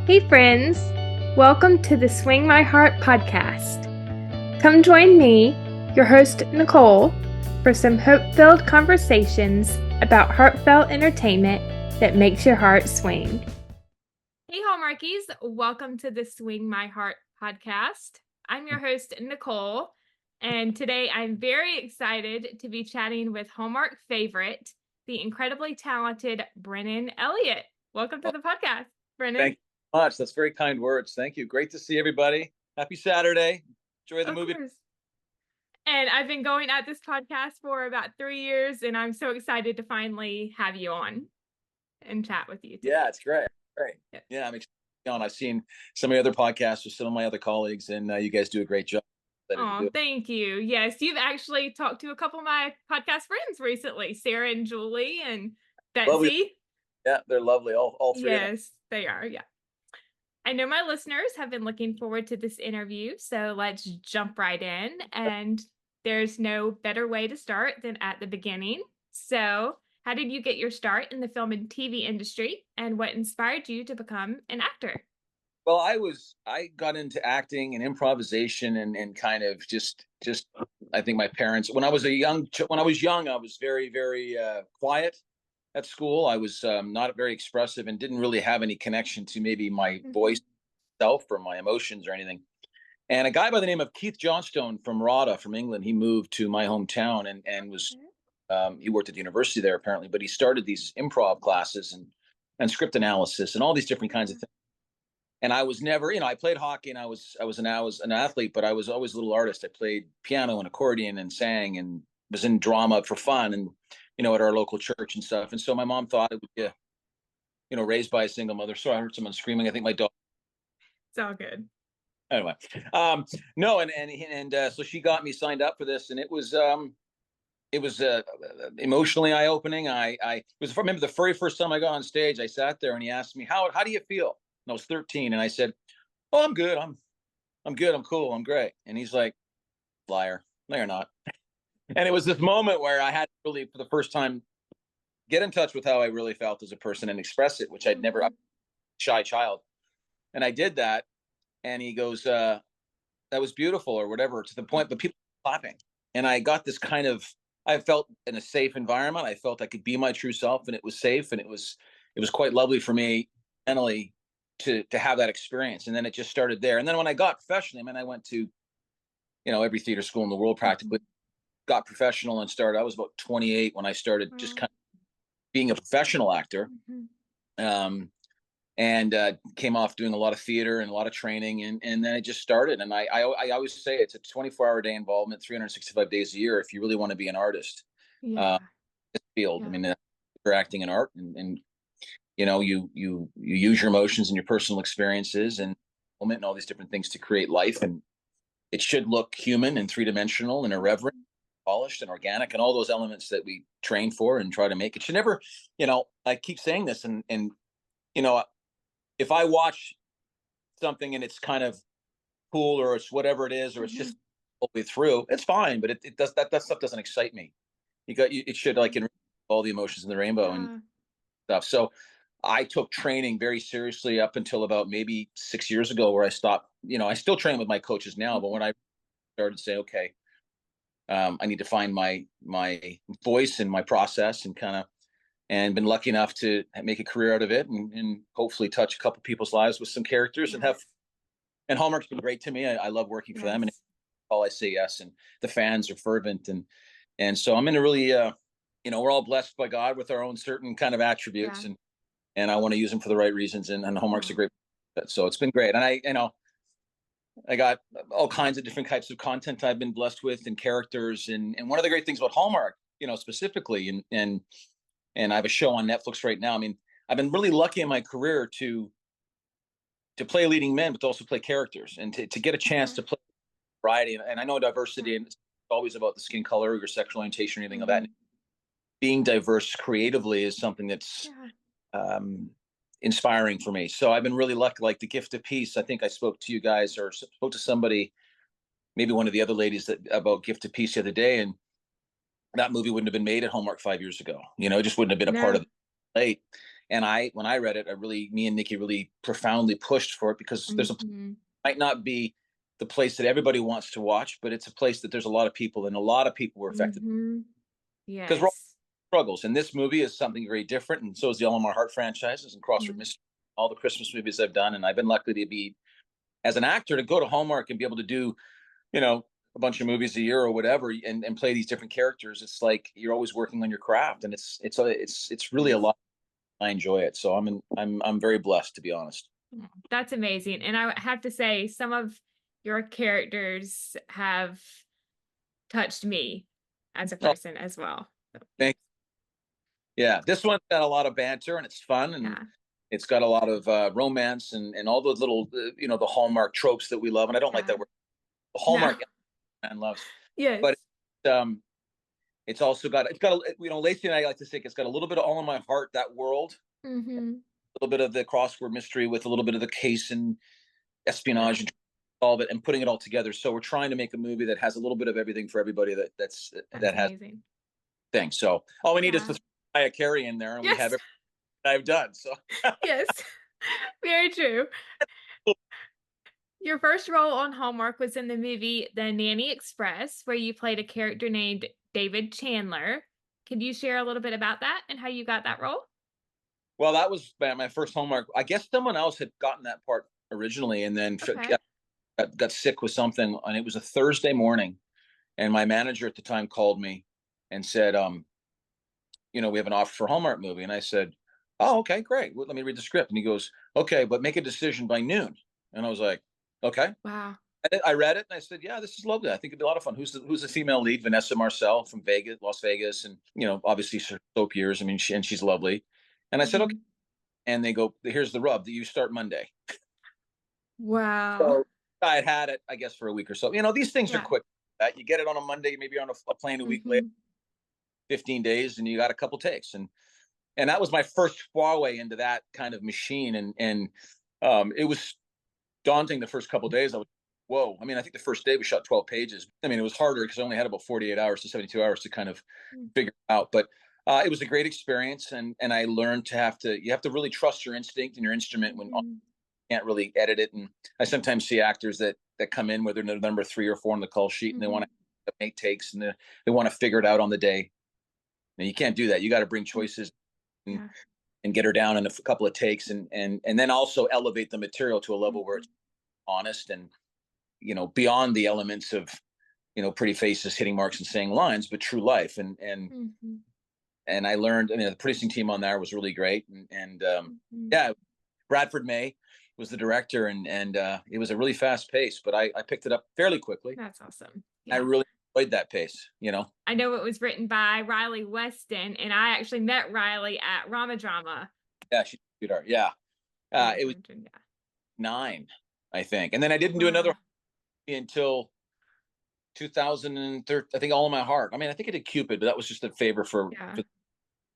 Hey, friends! Welcome to the Swing My Heart podcast. Come join me, your host, Nicole, for some hope-filled conversations about heartfelt entertainment that makes your heart swing. Hey, Hallmarkies! Welcome to the Swing My Heart podcast. I'm your host, Nicole, and today I'm very excited to be chatting with Hallmark favorite, the incredibly talented Brennan Elliott. Welcome to the podcast, Brennan. Thank you so much. That's very kind words. Thank you. Great to see everybody. Happy Saturday. Enjoy the movie. Of course. And I've been going at this podcast for about 3 years, and I'm so excited to finally have you on and chat with you today. Yeah, it's great. Great. Yeah, I'm excited. I've seen some of the other podcasts with some of my other colleagues, and you guys do a great job. Oh, thank you. Yes, you've actually talked to a couple of my podcast friends recently, Sarah and Julie and Betsy. Lovely. Yeah, they're lovely. All three of them. Yes, they are. Yeah. I know my listeners have been looking forward to this interview, so let's jump right in. And there's no better way to start than at the beginning. So, how did you get your start in the film and TV industry, and what inspired you to become an actor? Well, I got into acting and improvisation and kind of just I think my parents when I was young, I was very quiet at school. I was not very expressive and didn't really have any connection to maybe my voice self or my emotions or anything. And a guy by the name of Keith Johnstone from Rada, from England, he moved to my hometown and was he worked at the university there apparently, but he started these improv classes and script analysis and all these different kinds of things. And I was never, I played hockey and I was an athlete, but I was always a little artist. I played piano and accordion and sang and was in drama for fun and at our local church and stuff. And so my mom thought it would be, raised by a single mother. So I heard someone screaming. I think my dog. It's all good. Anyway, no, and so she got me signed up for this, and it was emotionally eye opening. I remember the very first time I got on stage. I sat there and he asked me how do you feel? And I was 13, and I said, "Oh, I'm good. I'm good. I'm cool. I'm great." And he's like, "Liar. No, you're not." And it was this moment where I had to really, for the first time, get in touch with how I really felt as a person and express it, which I'd never, shy child. And I did that. And he goes, that was beautiful or whatever to the point, but people were clapping. And I got this I felt in a safe environment. I felt I could be my true self and it was safe. And it was quite lovely for me mentally to have that experience. And then it just started there. And then when I got professionally, I went to, every theater school in the world practically, got professional and started. I was about 28 when I started just kind of being a professional actor. And came off doing a lot of theater and a lot of training, and then it just started. And I always say it's a 24-hour day involvement, 365 days a year if you really want to be an artist. This field. For acting and art, and you use your emotions and your personal experiences and all these different things to create life, and it should look human and three-dimensional and irreverent, polished and organic, and all those elements that we train for and try to make. It should never, I keep saying this, and if I watch something and it's kind of cool or it's whatever it is, or it's just all the way through, it's fine. But it does that stuff doesn't excite me. It should all the emotions in the rainbow and stuff. So I took training very seriously up until about maybe 6 years ago, where I stopped. I still train with my coaches now, but when I started to say, okay, I need to find my voice and my process and been lucky enough to make a career out of it and hopefully touch a couple people's lives with some characters and Hallmark's been great to me. I love working for them, and all I say yes, and the fans are fervent. And so I'm in a really, we're all blessed by God with our own certain kind of attributes and I want to use them for the right reasons. And Hallmark's a great fit. So it's been great. And I got all kinds of different types of content I've been blessed with and characters. And one of the great things about Hallmark, specifically, and I have a show on Netflix right now. I've been really lucky in my career to play leading men, but to also play characters and to get a chance to play variety. And I know diversity, and it's always about the skin color or your sexual orientation or anything of that. Being diverse creatively is something that's inspiring for me. So I've been really lucky, like The Gift of Peace. I think I spoke to you guys or spoke to somebody, maybe one of the other ladies about Gift of Peace the other day. And that movie wouldn't have been made at Hallmark 5 years ago. It just wouldn't have been a part of the late. And when I read it, me and Nikki really profoundly pushed for it, because might not be the place that everybody wants to watch, but it's a place that there's a lot of people, and a lot of people were affected because we're all Yes. struggles. And this movie is something very different, and so is the All of My Heart franchises and Crossword Mystery, all the Christmas movies I've done. And I've been lucky to be, as an actor, to go to Hallmark and be able to do, a bunch of movies a year or whatever, and play these different characters. It's like you're always working on your craft, and it's really a lot. I enjoy it, so I'm very blessed, to be honest. That's amazing. And I have to say, some of your characters have touched me as a Oh, person as well. So, thanks. Yeah, this one's got a lot of banter, and it's fun, and yeah. it's got a lot of romance, and all those little, the Hallmark tropes that we love. And I don't like that word. The No. Hallmark man loves, Yes. but um, it's also got, Lacey and I like to say it's got a little bit of All in My Heart, that world, a little bit of the crossword mystery with a little bit of the case and espionage and all of it, and putting it all together. So we're trying to make a movie that has a little bit of everything for everybody that has amazing. things. So all we need is to throw a Carrie in there, and we have everything I've done. So yes, very true. Your first role on Hallmark was in the movie The Nanny Express, where you played a character named David Chandler. Could you share a little bit about that and how you got that role? Well, that was my first Hallmark. I guess someone else had gotten that part originally, and then got sick with something, and it was a Thursday morning, and my manager at the time called me and said, we have an offer for a Hallmark movie. And I said, oh, okay, great. Well, let me read the script. And he goes, okay, but make a decision by noon. And I was like, okay. Wow. I read it, and I said, yeah, this is lovely. I think it'd be a lot of fun. Who's the female lead? Vanessa Marcel from Las Vegas. And, obviously soap years. I mean, she's lovely. And I said, okay. And they go, here's the rub, that you start Monday. Wow. So I had it, I guess, for a week or so. These things are quick. You get it on a Monday, maybe on a plane a week later, 15 days, and you got a couple takes. And that was my first foray into that kind of machine. And it was daunting the first couple of days. I was, whoa. I mean, I think the first day we shot 12 pages. I mean, it was harder because I only had about 48 hours to 72 hours to kind of figure it out. But it was a great experience. And I learned you have to really trust your instinct and your instrument when you can't really edit it. And I sometimes see actors that come in where they're number 3 or 4 on the call sheet, and they want to make takes, and they want to figure it out on the day. And you can't do that. You got to bring choices and get her down in a couple of takes, and then also elevate the material to a level where it's honest and, beyond the elements of, pretty faces hitting marks and saying lines, but true life. And I learned, the producing team on there was really great. And Bradford May was the director, and it was a really fast pace, but I picked it up fairly quickly. That's awesome. Yeah. I really enjoyed that pace, I know it was written by Riley Weston, and I actually met Riley at Rama Drama. Yeah, she's a sweetheart. Yeah. It was 9, I think. And then I didn't do another until 2013, I think, All in My Heart. I mean, I think I did Cupid, but that was just a favor for the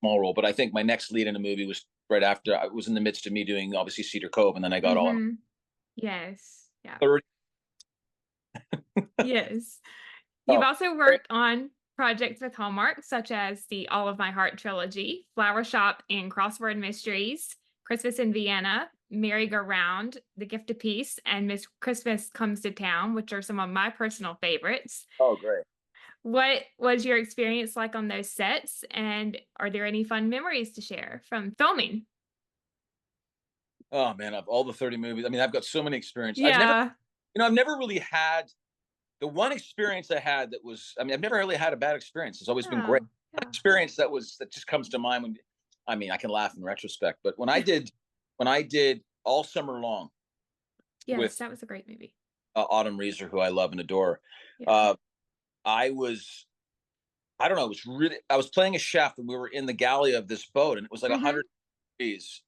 small role. But I think my next lead in a movie was right after. I was in the midst of me doing, obviously, Cedar Cove, and then I got all. Yes. Yeah. Yes. You've also worked on projects with Hallmark, such as the All of My Heart trilogy, Flower Shop and Crossword Mysteries, Christmas in Vienna, Merry-Go-Round, The Gift of Peace, and Miss Christmas Comes to Town, which are some of my personal favorites. Oh, great. What was your experience like on those sets, and are there any fun memories to share from filming? Oh, man, of all the 30 movies, I mean, I've got so many experiences. Yeah. I've never really had the one experience I had that was, I've never really had a bad experience. It's always been great. An experience that just comes to mind when, I can laugh in retrospect, but when I did All Summer Long. Yes, that was a great movie. Autumn Reeser, who I love and adore. I was, I don't know, I was playing a chef, and we were in the galley of this boat, and it was like 100 degrees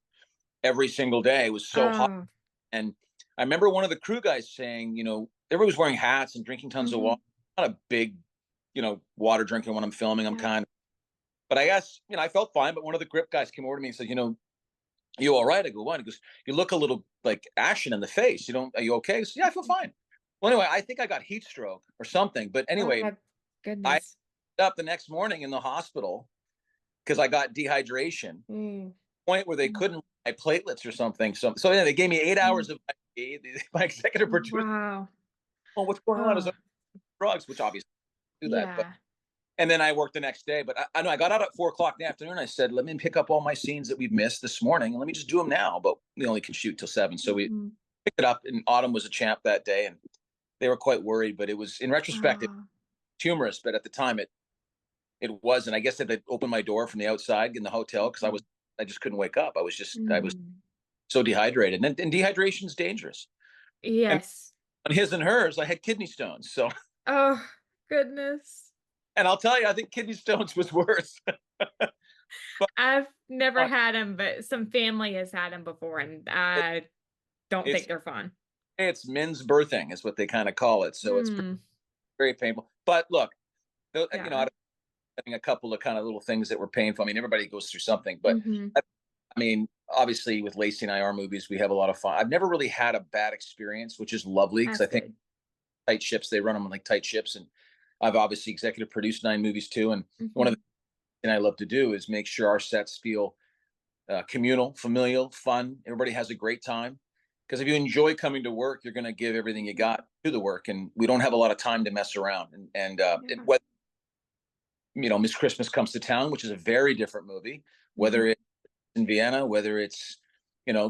every single day. It was so hot. And I remember one of the crew guys saying, everybody was wearing hats and drinking tons of water. I'm not a big, water drinker when I'm filming. I'm kind of, but I guess, I felt fine. But one of the grip guys came over to me and said, you all right? I go, what? He goes, you look a little like ashen in the face. Are you okay? So, yeah, I feel fine. Well, anyway, I think I got heat stroke or something. But anyway, I ended up the next morning in the hospital because I got dehydration. point where they couldn't my platelets or something. So yeah, they gave me 8 hours of my executive producer. Wow. Oh, what's going on? Is Oh, drugs, which obviously do that, but yeah. and then I worked the next day. But I know I got out at 4 o'clock in the afternoon. I said, let me pick up all my scenes that we've missed this morning, and let me just do them now. But we only can shoot till 7, so we Mhm. picked it up. And Autumn was a champ that day, and they were quite worried. But it was, in retrospect, it Oh. was humorous. But at the time, it wasn't. I guess that they opened my door from the outside in the hotel because Mhm. I just couldn't wake up. I was Mm. so dehydrated, and dehydration is dangerous. And Yes. on his and hers, I had kidney stones. So, Oh, goodness. and I'll tell you, I think kidney stones was worse. But I've never uh, had them, but some family has had them before, and I don't it's think they're fun. it's men's birthing is what they kind of call it. So it's Mm. very painful. But look, Yeah. having a couple of kind of little things that were painful. I mean, everybody goes through something, but Mhm. I mean, obviously with Lacey and I, our movies, we have a lot of fun. I've never really had a bad experience, which is lovely because That's I think good. tight ships, they run them like tight ships. And I've obviously executive produced 9 movies too. And one of the Mhm. things I love to do is make sure our sets feel communal, familial, fun. Everybody has a great time. Because if you enjoy coming to work, you're going to give everything you got to the work, and we don't have a lot of time to mess around. Yeah. What Miss Christmas Comes to Town, which is a very different movie, whether Mhm. it's in Vienna, whether it's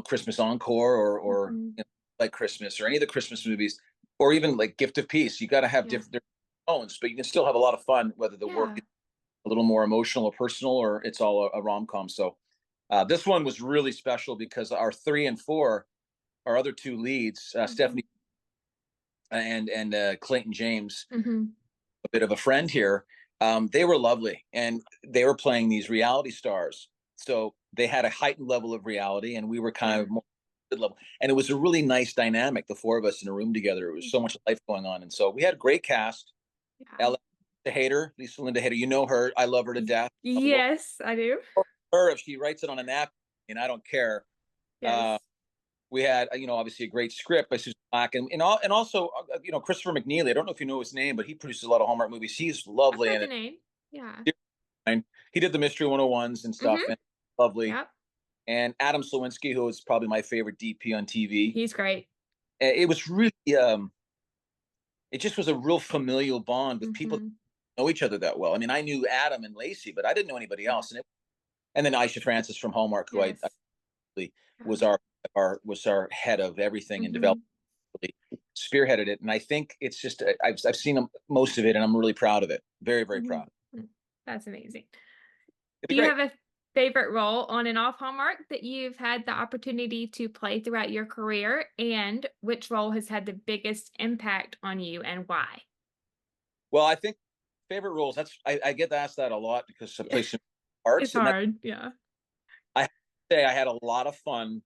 Christmas Encore or Mhm. like Christmas or any of the Christmas movies, or even like Gift of Peace. You got to have Yeah. different tones, but you can still have a lot of fun whether the work Yeah. is a little more emotional or personal, or it's all a rom com. So this one was really special because our 3 and 4, our other 2 leads, Mhm. Stephanie and Clayton James, Mhm. a bit of a friend here. They were lovely, and they were playing these reality stars. So they had a heightened level of reality, and we were kind Yeah. of more level. And it was a really nice dynamic, the 4 of us in a room together. It was so much life going on, and so we had a great cast. Yeah. Ella Hader, Lisa Linda Hader, you know her. I love her to death. Yes, I do. Her if she writes it on a napkin, and I don't care. Uh, Yes. we had obviously a great script by Susan Black, and also Christopher McNeely. I don't know if you know his name, but he produces a lot of Hallmark movies. He's I've lovely, heard and the name. Yeah. he did the Mystery 101s and stuff, Mhm. and lovely. Yep. And Adam Slawinski, who is probably my favorite DP on TV. He's great. It was really, it just was a real familial bond with people Mhm. that know each other that well. I mean, I knew Adam and Lacey, but I didn't know anybody Yeah. else. And then Aisha Francis from Hallmark, who I Yes. really Yeah. was our head of everything and developed, Mhm. really spearheaded it. And I think it's just I've seen most of it, and I'm really proud of it. Very, very Mhm. proud. Mm. That's amazing. It'd be Do you great. have a favorite role on and off Hallmark that you've had the opportunity to play throughout your career? And which role has had the biggest impact on you and why? Well, I think favorite roles. I get asked that a lot because I play some It's parts, and hard. Yeah. I say I had a lot of fun.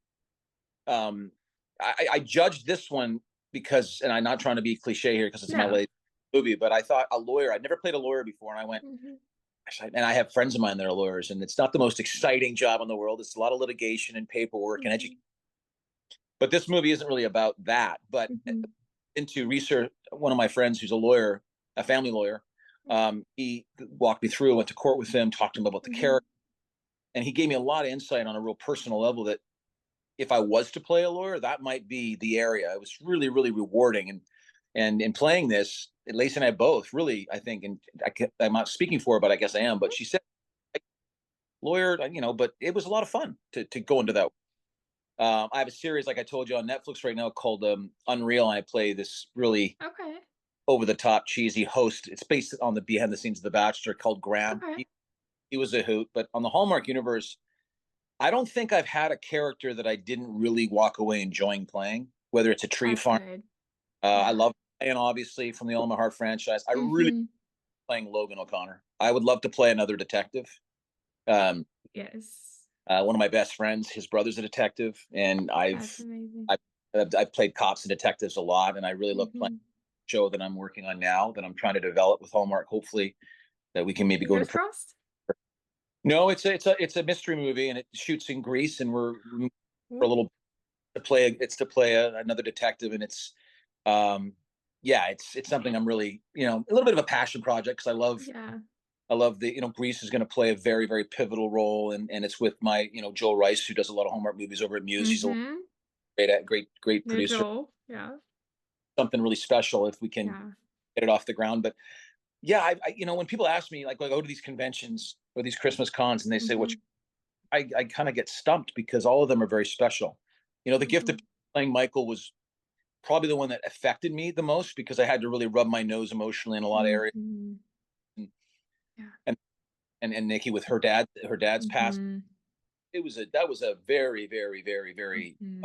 I judged this one because, and I'm not trying to be cliche here because it's my No. latest movie, but I thought a lawyer. I'd never played a lawyer before, and I went, Mhm. and I have friends of mine that are lawyers, and it's not the most exciting job in the world. It's a lot of litigation and paperwork and education. Mhm. But this movie isn't really about that. But Mhm. into research, one of my friends who's a lawyer, a family lawyer, he walked me through. I went to court with him, talked to him about the Mhm. character, and he gave me a lot of insight on a real personal level that if I was to play a lawyer, that might be the area. It was really, really rewarding. And in playing this, Lacey and I both really, I think, and I'm not speaking for her, but I guess I am. But Mhm. she said, lawyer, but it was a lot of fun to go into that. I have a series, like I told you, on Netflix right now called Unreal. And I play this really Okay. over the top, cheesy host. It's based on the behind the scenes of The Bachelor called Graham. Okay. He was a hoot. But on the Hallmark universe, I don't think I've had a character that I didn't really walk away enjoying playing, whether it's a tree That's farm. good. I Yeah. love and obviously from the All My Heart franchise. I really Mhm. playing Logan O'Connor. I would love to play another detective. Um, Yes. one of my best friends, his brother's a detective, and That's amazing. I've, I've played cops and detectives a lot, and I really love playing Mhm. a show that I'm working on now that I'm trying to develop with Hallmark. Hopefully, that we can maybe go Fingers to. crossed. No, it's a mystery movie, and it shoots in Greece, and we're for a Ooh. little to play another detective, and it's um yeah, it's something I'm really a little bit of a passion project because I love Yeah. I love Grease is going to play a very, very pivotal role. And it's with my, Joel Rice, who does a lot of Hallmark movies over at Muse. He's a Mm-hmm. great No, producer. Joel. Yeah. Something really special if we can Yeah. get it off the ground. But yeah, when people ask me, like, I go to these conventions or these Christmas cons and they say, Mm-hmm. I kind of get stumped because all of them are very special. The gift of Mm-hmm. playing Michael was probably the one that affected me the most because I had to really rub my nose emotionally in a lot of areas. Mm-hmm. And Yeah. and Nikki with her dad's past. Mm-hmm. That was a very, very, very, very Mm-hmm.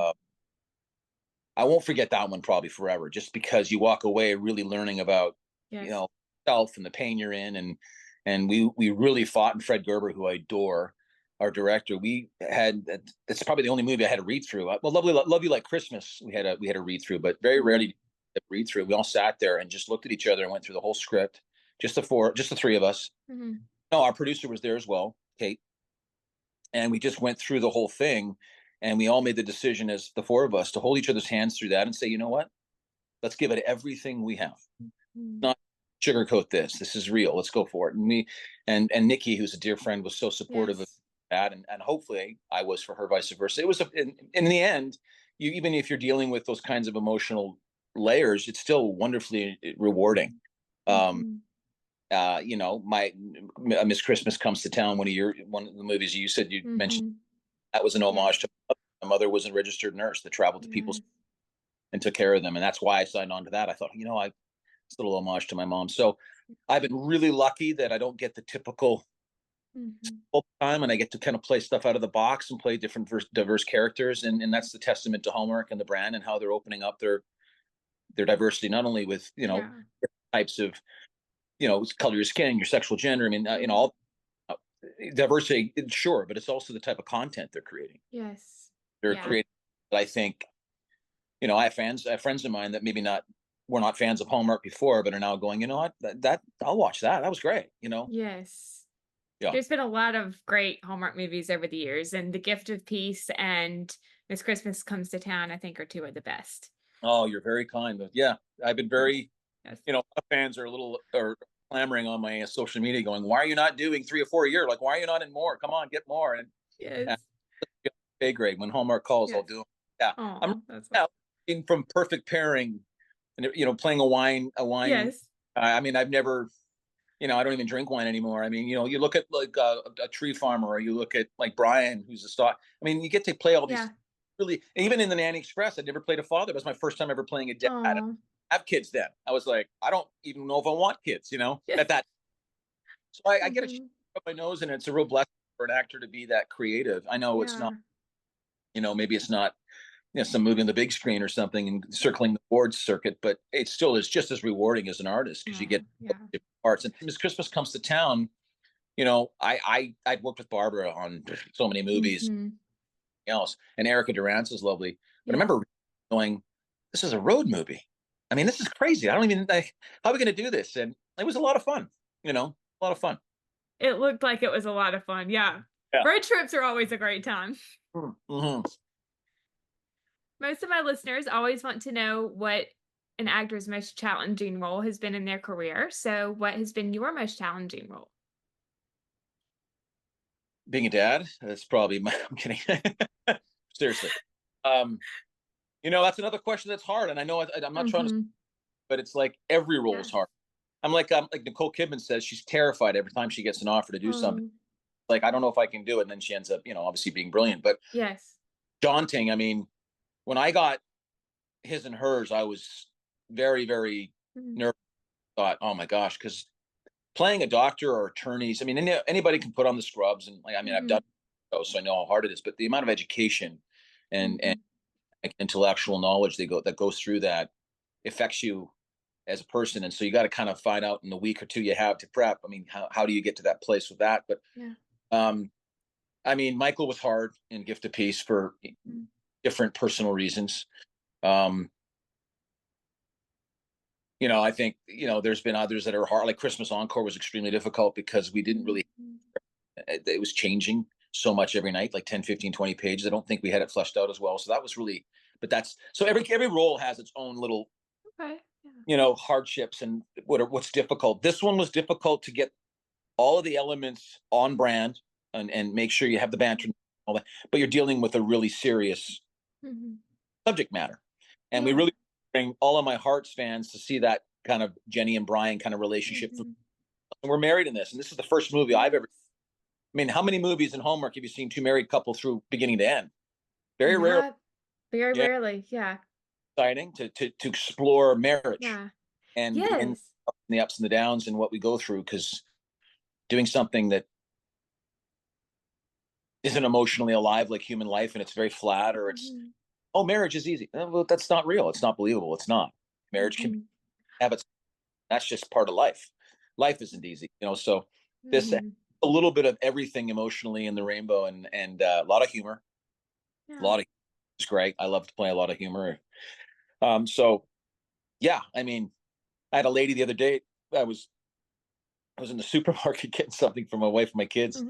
I won't forget that one probably forever, just because you walk away really learning about, you Yes. know, self and the pain you're in. And we really fought. And Fred Gerber, who I adore, our director, that's probably the only movie I had to read through. Well, Love You Like Christmas, we had a read through, but very Mm-hmm. rarely read through. We all sat there and just looked at each other and went through the whole script, just the three of us. Mm-hmm. No, our producer was there as well, Kate, and we just went through the whole thing. And we all made the decision as the four of us to hold each other's hands through that and say, you know what? Let's give it everything we have. Not sugarcoat this. This is real. Let's go for it. And and Nikki, who's a dear friend, was so supportive of Yes. that, and hopefully I was for her, vice versa. It was in the end, even if you're dealing with those kinds of emotional layers, it's still wonderfully rewarding. Um, Mm-hmm. My Miss Christmas Comes to Town, one of the movies you said you mentioned, Mm-hmm. that was an Yes. homage to my mother was a registered nurse that traveled to people's Yes. and took care of them, and that's why I signed on to that. I thought, it's a little homage to my mom. So I've been really lucky that I don't get the typical Mm-hmm. full time, and I get to kind of play stuff out of the box and play different diverse characters, and that's the testament to Hallmark and the brand and how they're opening up their diversity, not only with Yeah. types of color of your skin, your sexual gender. I mean, Mm-hmm. all uh, diversity, sure, but it's also the type of content they're creating. Yes. They're Yeah. creating, I think, I have friends of mine that maybe not were not fans of Hallmark before, but are now going, you know what, that I'll watch that. That was great. Yes. Yeah. There's been a lot of great Hallmark movies over the years, and The Gift of Peace and Miss Christmas Comes to Town, I think, are two of the best. Oh, you're very kind. But yeah, I've been Yes. very, Yes. fans are clamoring on my social media, going, "Why are you not doing 3 or 4 a year? Like, why are you not in more? Come on, get more." And Yes. A grade when Hallmark calls, I'll Yes. do them. Yeah, I'm Oh, that's yeah, awesome. from Perfect Pairing, and playing a wine. Yes. I mean, I've never. I don't even drink wine anymore. I mean, you look at like a tree farmer, or you look at like Brian, who's a stock. I mean, you get to play all these Yeah. really, even in the Nanny Express, I never played a father. It was my first time ever playing a dad. I didn't Oh. have kids then. I was like, I don't even know if I want kids, Yes. at that. So I get a chance Mm-hmm. to rub my nose, and it's a real blessing for an actor to be that creative. I know it's not, Yeah. maybe it's not, some movie on the big screen or something and circling the board circuit, but it still is just as rewarding as an artist because you get Oh, yeah. different parts. And as Christmas Comes to Town, I'd worked with Barbara on so many movies, Mm-hmm. else, and Erica Durance is lovely. But I Yes. remember going, "This is a road movie. I mean, this is crazy. I don't even like how are we going to do this?" And it was a lot of fun. A lot of fun. It looked like it was a lot of fun. Yeah. Yeah. Road trips are always a great time. Mm-hmm. Most of my listeners always want to know what an actor's most challenging role has been in their career. So, what has been your most challenging role? Being a dad, that's probably my. I'm kidding. Seriously. Um, that's another question that's hard, and I know I'm not trying to, Mm-hmm. but it's like every role is Yes. hard. I'm like Nicole Kidman says, she's terrified every time she gets an offer to do something. Oh, Like, I don't know if I can do it, and then she ends up, obviously being brilliant, but yes. daunting. I mean, when I got His and Hers, I was very, very Mm-hmm. nervous. Thought, oh my gosh, because playing a doctor or attorneys, I mean, anybody can put on the scrubs, and like, I mean, I've Mm-hmm. done those, so I know how hard it is. But the amount of education and Mm-hmm. intellectual knowledge that goes through that affects you as a person, and so you got to kind of find out in the week or two you have to prep. I mean, how do you get to that place with that? But Yeah. um, I mean, Michael was hard in Gift of Peace for Mm-hmm. different personal reasons. Um, I think, there's been others that are hard. Like Christmas Encore was extremely difficult because we didn't really, Mm-hmm. it was changing so much every night, like 10, 15, 20 pages. I don't think we had it fleshed out as well. So that was really, but so every role has its own little, Okay. Yeah. hardships and what's difficult. This one was difficult to get all of the elements on brand and make sure you have the banter and all that, but you're dealing with a really serious subject matter. And we really bring all of my Hearts fans to see that kind of Jenny and Brian kind of relationship. And we're married in this, and this is the first movie I've ever. I mean, how many movies in Hallmark have you seen two married couple through beginning to end? Very rare. Very rarely, yeah. Exciting to explore marriage, and the ups and the downs and what we go through, because doing something that isn't emotionally alive like human life, and it's very flat, or it's marriage is easy. Well, that's not real. It's not believable. It's not. Marriage can have its. That's just part of life. Life isn't easy, So this a little bit of everything emotionally in the rainbow, and a lot of humor. A lot of it's great. I love to play a lot of humor. So yeah, I mean, I had a lady the other day. I was in the supermarket getting something for my wife and my kids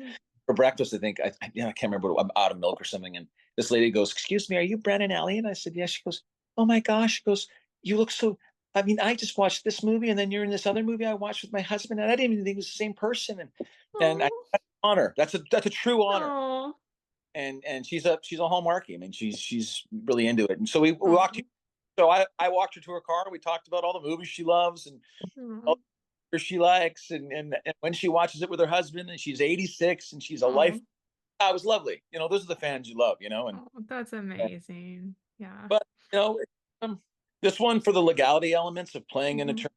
for breakfast. I think I can't remember. I'm out of milk or something, and this lady goes, "Excuse me, are you Brennan Elliott?" I said, "Yes." She goes, "Oh my gosh." She goes, "You look so. I mean, I just watched this movie, and then you're in this other movie I watched with my husband, and I didn't even think it was the same person." And that's an honor. That's a true honor. Aww. And she's a Hallmarky. I mean, she's really into it. And so we walked. So I walked her to her car. We talked about all the movies she loves and all the she likes, and when she watches it with her husband, and she's 86 and she's a life. It was lovely. Those are the fans you love. And that's amazing. Yeah. But this one, for the legality elements of playing an attorney,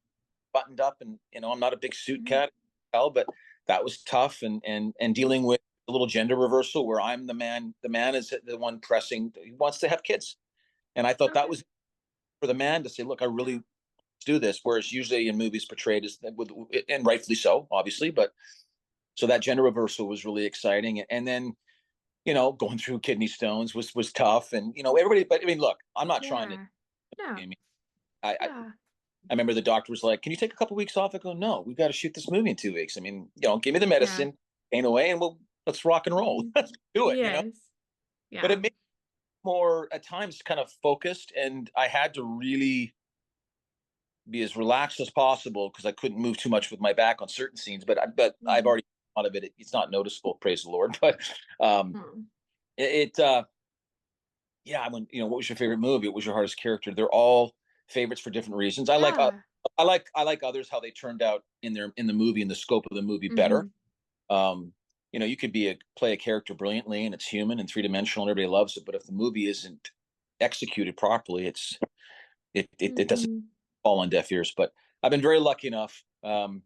buttoned up, and I'm not a big suit cat, but that was tough, and dealing with a little gender reversal where I'm the man. The man is the one pressing. He wants to have kids, and I thought that was for the man to say, "Look, I really do this." Whereas usually in movies portrayed as, and rightfully so, obviously, but so that gender reversal was really exciting. And then going through kidney stones was tough, and everybody. But I mean, look, I'm not trying to. I mean, I remember the doctor was like, "Can you take a couple weeks off?" I go, "No, we've got to shoot this movie in 2 weeks. I mean, give me the medicine, pain away, and let's rock and roll. Let's do it." Yeah. But it made me more at times kind of focused, and I had to really be as relaxed as possible because I couldn't move too much with my back on certain scenes. But I've already thought of it. It's not noticeable, praise the Lord. But when what was your favorite movie? What was your hardest character? They're all favorites for different reasons. I like others how they turned out in the movie, in the scope of the movie better. You could play a character brilliantly, and it's human and three-dimensional, and everybody loves it. But if the movie isn't executed properly, it doesn't fall on deaf ears. But I've been very lucky enough to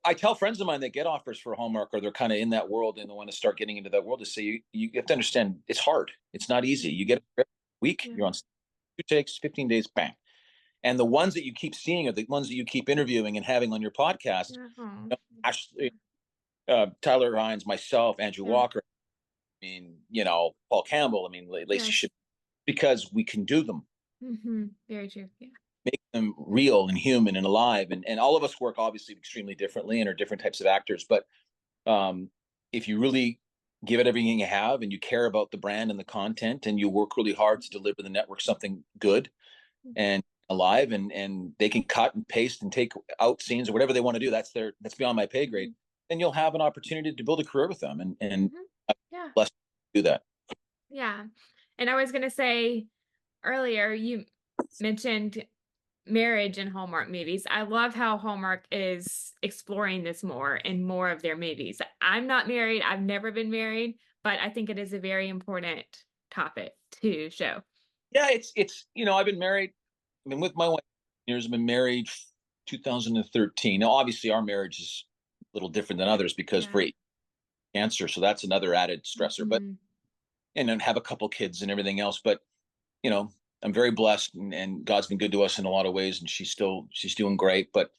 I tell friends of mine that get offers for Hallmark, or they're kind of in that world and they want to start getting into that world, to say you have to understand it's hard. It's not easy. You get a week, you're on 2 takes, 15 days, bang. And the ones that you keep seeing are the ones that you keep interviewing and having on your podcast. Ashley, Tyler Hines, myself, Andrew Walker, I mean, Paul Campbell, I mean, Lacey Chabert, because we can do them. Very true. Yeah. Make them real and human and alive. And all of us work obviously extremely differently and are different types of actors. But if you really give it everything you have, and you care about the brand and the content, and you work really hard to deliver the network something good and alive, and they can cut and paste and take out scenes or whatever they want to do, that's beyond my pay grade, then you'll have an opportunity to build a career with them. And I'm blessed to do that. Yeah. And I was going to say earlier, you mentioned marriage in Hallmark movies. I love how Hallmark is exploring this more in more of their movies. I'm not married. I've never been married, but I think it is a very important topic to show. Yeah, it's I've been married. I mean, with my wife, years. I've been married 2013. Now, obviously, our marriage is a little different than others because for cancer, so that's another added stressor. But and then have a couple kids and everything else. But I'm very blessed, and God's been good to us in a lot of ways, and she's doing great. But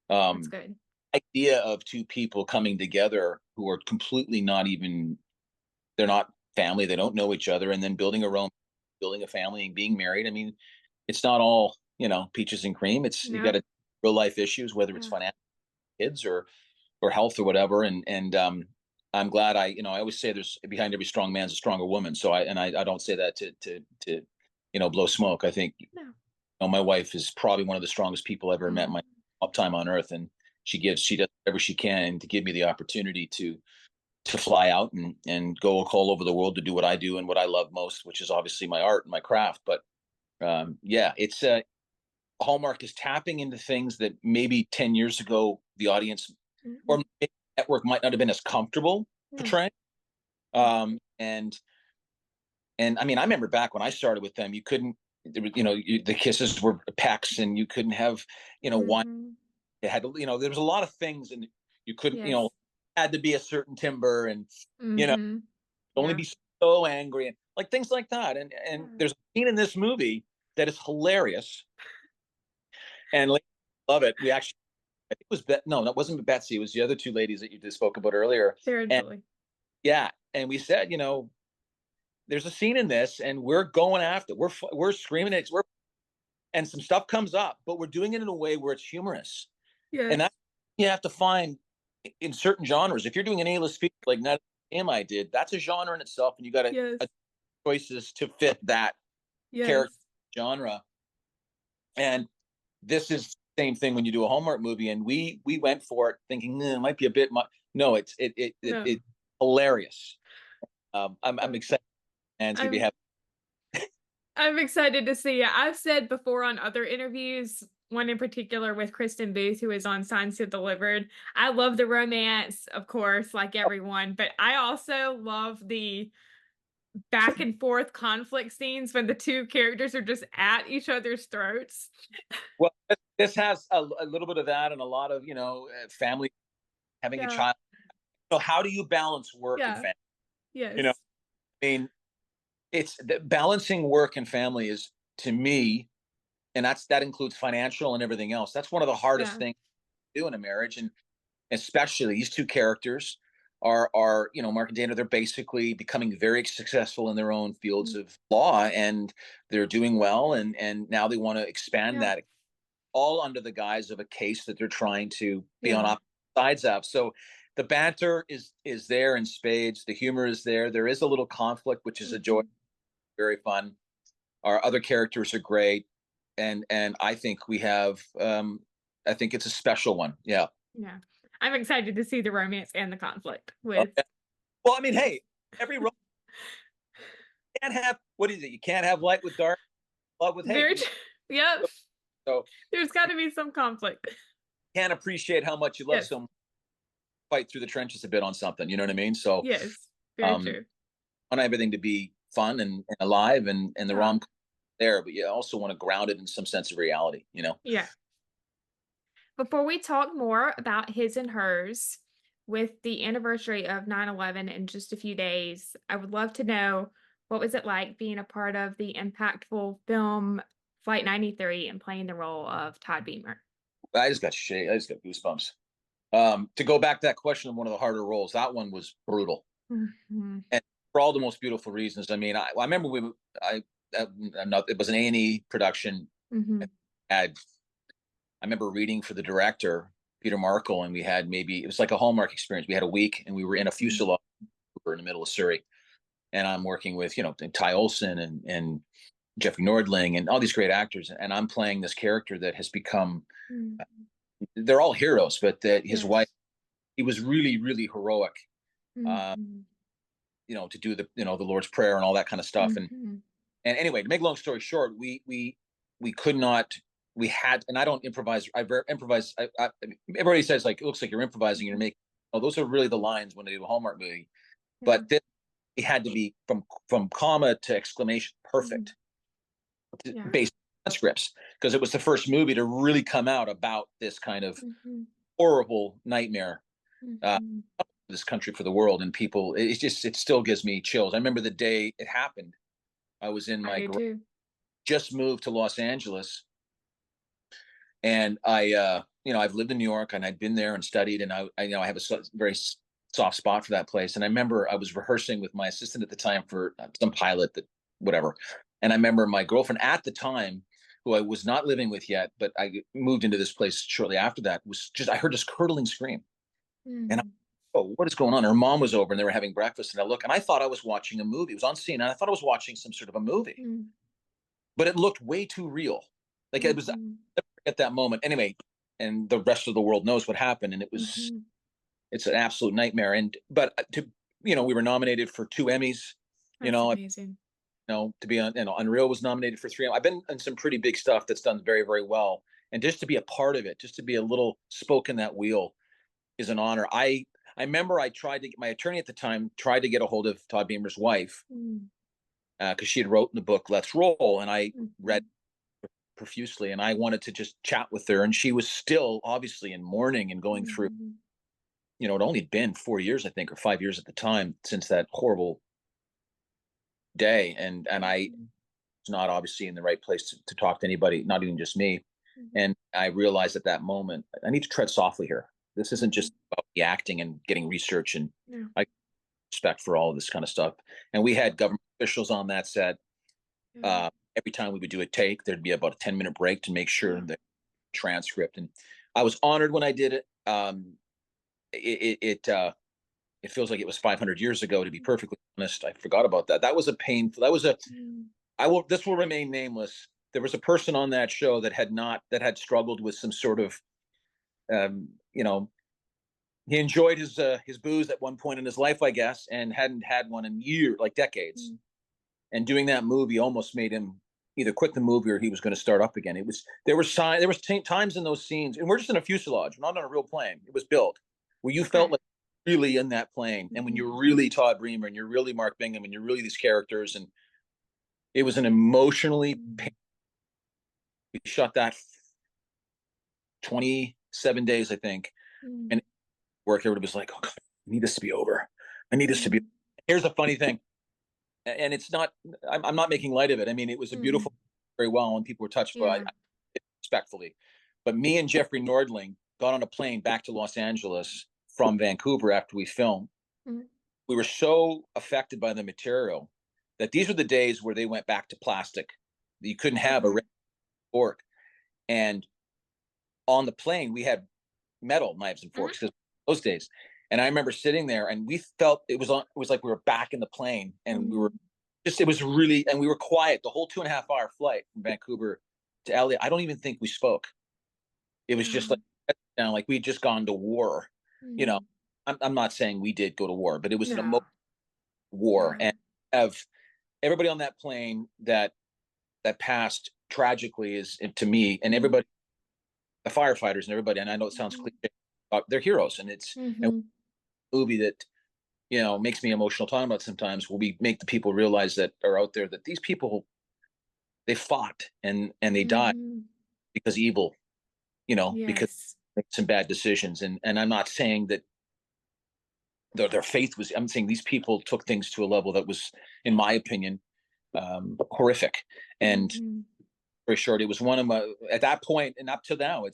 that's good. Idea of two people coming together who are completely they're not family, they don't know each other, and then building a family and being married. I mean, it's not all peaches and cream. You got real life issues, whether it's financial, kids, or health, or whatever. And I'm glad I always say there's behind every strong man's a stronger woman. So I don't say that to blow smoke. I think my wife is probably one of the strongest people I've ever met in my time on earth, and she does whatever she can to give me the opportunity to fly out and go all over the world to do what I do and what I love most, which is obviously my art and my craft. But yeah, it's Hallmark is tapping into things that maybe 10 years ago the audience or maybe the network might not have been as comfortable portraying. And I mean, I remember back when I started with them, you couldn't, the kisses were pecks, and you couldn't have, one. It had to, there was a lot of things, and you couldn't, had to be a certain timbre, and only be so angry, and like things like that. And there's a scene in this movie that is hilarious, and love it. We actually, I think it was no, that wasn't Betsy. It was the other two ladies that you just spoke about earlier. Sarah and Julie. Yeah, and we said, there's a scene in this, and we're going after. We're screaming it. And some stuff comes up, but we're doing it in a way where it's humorous. Yeah. And that you have to find in certain genres. If you're doing an A-list feature like Not Him I Did, that's a genre in itself, and you got to choices to fit that character genre. And this is the same thing when you do a Hallmark movie, and we went for it thinking it might be a bit much. No, it's hilarious. I'm excited, and to be happy. I'm excited to see it. I've said before on other interviews, one in particular with Kristen Booth, who is on Signs to Delivered. I love the romance, of course, like everyone, but I also love the back and forth conflict scenes when the two characters are just at each other's throats. Well, this has a little bit of that, and a lot of, family having a child. So how do you balance work and family? Yes. I mean, it's balancing work and family is, to me, and that includes financial and everything else. That's one of the hardest things to do in a marriage, and especially these two characters are Mark and Dana. They're basically becoming very successful in their own fields of law, and they're doing well, and now they want to expand that, all under the guise of a case that they're trying to be on opposite sides of. So the banter is there in spades. The humor is there. There is a little conflict, which is a joy. Very fun. Our other characters are great, and I think we have. I think it's a special one. Yeah. Yeah, I'm excited to see the romance and the conflict with. Well, I mean, hey, every romance can't have, what is it? You can't have light with dark, love with hate. Yep. So there's got to be some conflict. Can't appreciate how much you love someone. Fight through the trenches a bit on something. You know what I mean? So yes, very true. I want everything to be fun and alive, and the rom there, but you also want to ground it in some sense of reality. Yeah. Before we talk more about His and Hers, with the anniversary of 9/11 in just a few days, I would love to know, what was it like being a part of the impactful film Flight 93 and playing the role of Todd Beamer? I just got goosebumps. To go back to that question of one of the harder roles, that one was brutal. And for all the most beautiful reasons. I mean, I remember it was an A&E production. I remember reading for the director, Peter Markle, and we had it was like a Hallmark experience. We had a week, and we were in a fuselage in the middle of Surrey. And I'm working with, Ty Olsson and Jeffrey Nordling and all these great actors. And I'm playing this character that has become, they're all heroes, but that his wife, he was really, really heroic. To do the Lord's Prayer and all that kind of stuff. And anyway, to make a long story short, we could not, we had, and I don't improvise. I improvise. Everybody says, like, it looks like you're improvising. You're making. Oh, those are really the lines when they do a Hallmark movie. But this, it had to be from comma to exclamation perfect, based on scripts, because it was the first movie to really come out about this kind of horrible nightmare. This country, for the world, and people, it still gives me chills. I remember the day it happened. I was in my just moved to Los Angeles, and I've lived in New York, and I'd been there and studied, and I have a very soft spot for that place. And I remember I was rehearsing with my assistant at the time for some pilot, that whatever. And I remember my girlfriend at the time, who I was not living with yet, but I moved into this place shortly after that, I heard this curdling scream, and what is going on? Her mom was over, and they were having breakfast, and I thought I was watching a movie. It was on scene, and I thought I was watching some sort of a movie, but it looked way too real. Like it was at that moment. Anyway, and the rest of the world knows what happened. And it's an absolute nightmare. But we were nominated for 2 Emmys. That's amazing. To be on, Unreal was nominated for 3. I've been in some pretty big stuff that's done very, very well. And just to be a part of it, just to be a little spoke in that wheel is an honor. I remember my attorney at the time tried to get a hold of Todd Beamer's wife because she had wrote in the book, Let's Roll. And I read profusely, and I wanted to just chat with her. And she was still obviously in mourning and going through, it only been 4 years, I think, or 5 years at the time since that horrible day. And I was not obviously in the right place to talk to anybody, not even just me. And I realized at that moment, I need to tread softly here. This isn't just about the acting and getting research, and I respect for all of this kind of stuff. And we had government officials on that set. Every time we would do a take, there'd be about a 10-minute break to make sure the transcript. And I was honored when I did it. It feels like it was 500 years ago, to be perfectly honest. I forgot about that. That was a painful, this will remain nameless. There was a person on that show that had struggled with some sort of, he enjoyed his booze at one point in his life, I guess, and hadn't had one in years, like decades. And doing that movie almost made him either quit the movie or he was going to start up again. There was times in those scenes, and we're just in a fuselage, we're not on a real plane. It was built where you felt like really in that plane, and when you're really Todd Bremer and you're really Mark Bingham and you're really these characters, and it was an emotionally painful. We shot that 27 days, I think, and work, everybody was like, "Oh God, I need this to be over. I need this to be." Here's a funny thing, and it's not. I'm not making light of it. I mean, it was a beautiful, very well, and people were touched by it respectfully. But me and Jeffrey Nordling got on a plane back to Los Angeles from Vancouver after we filmed. We were so affected by the material that these were the days where they went back to plastic. You couldn't have a red fork, and on the plane we had metal knives and forks because those days. And I remember sitting there, and we felt it was like we were back in the plane, and it was really, and we were quiet the whole 2.5-hour flight from Vancouver to LA. I don't even think we spoke. It was just like we'd just gone to war. I'm not saying we did go to war, but it was an emotional war, and have everybody on that plane that passed tragically is, to me, and everybody, the firefighters and everybody, and I know it sounds cliche, they're heroes, and it's a movie that makes me emotional talking about sometimes, where we make the people realize that are out there that these people, they fought and they died because evil, because they made some bad decisions, and I'm not saying that their faith was. I'm saying these people took things to a level that was, in my opinion, horrific. And very short, it was one of my, at that point and up to now,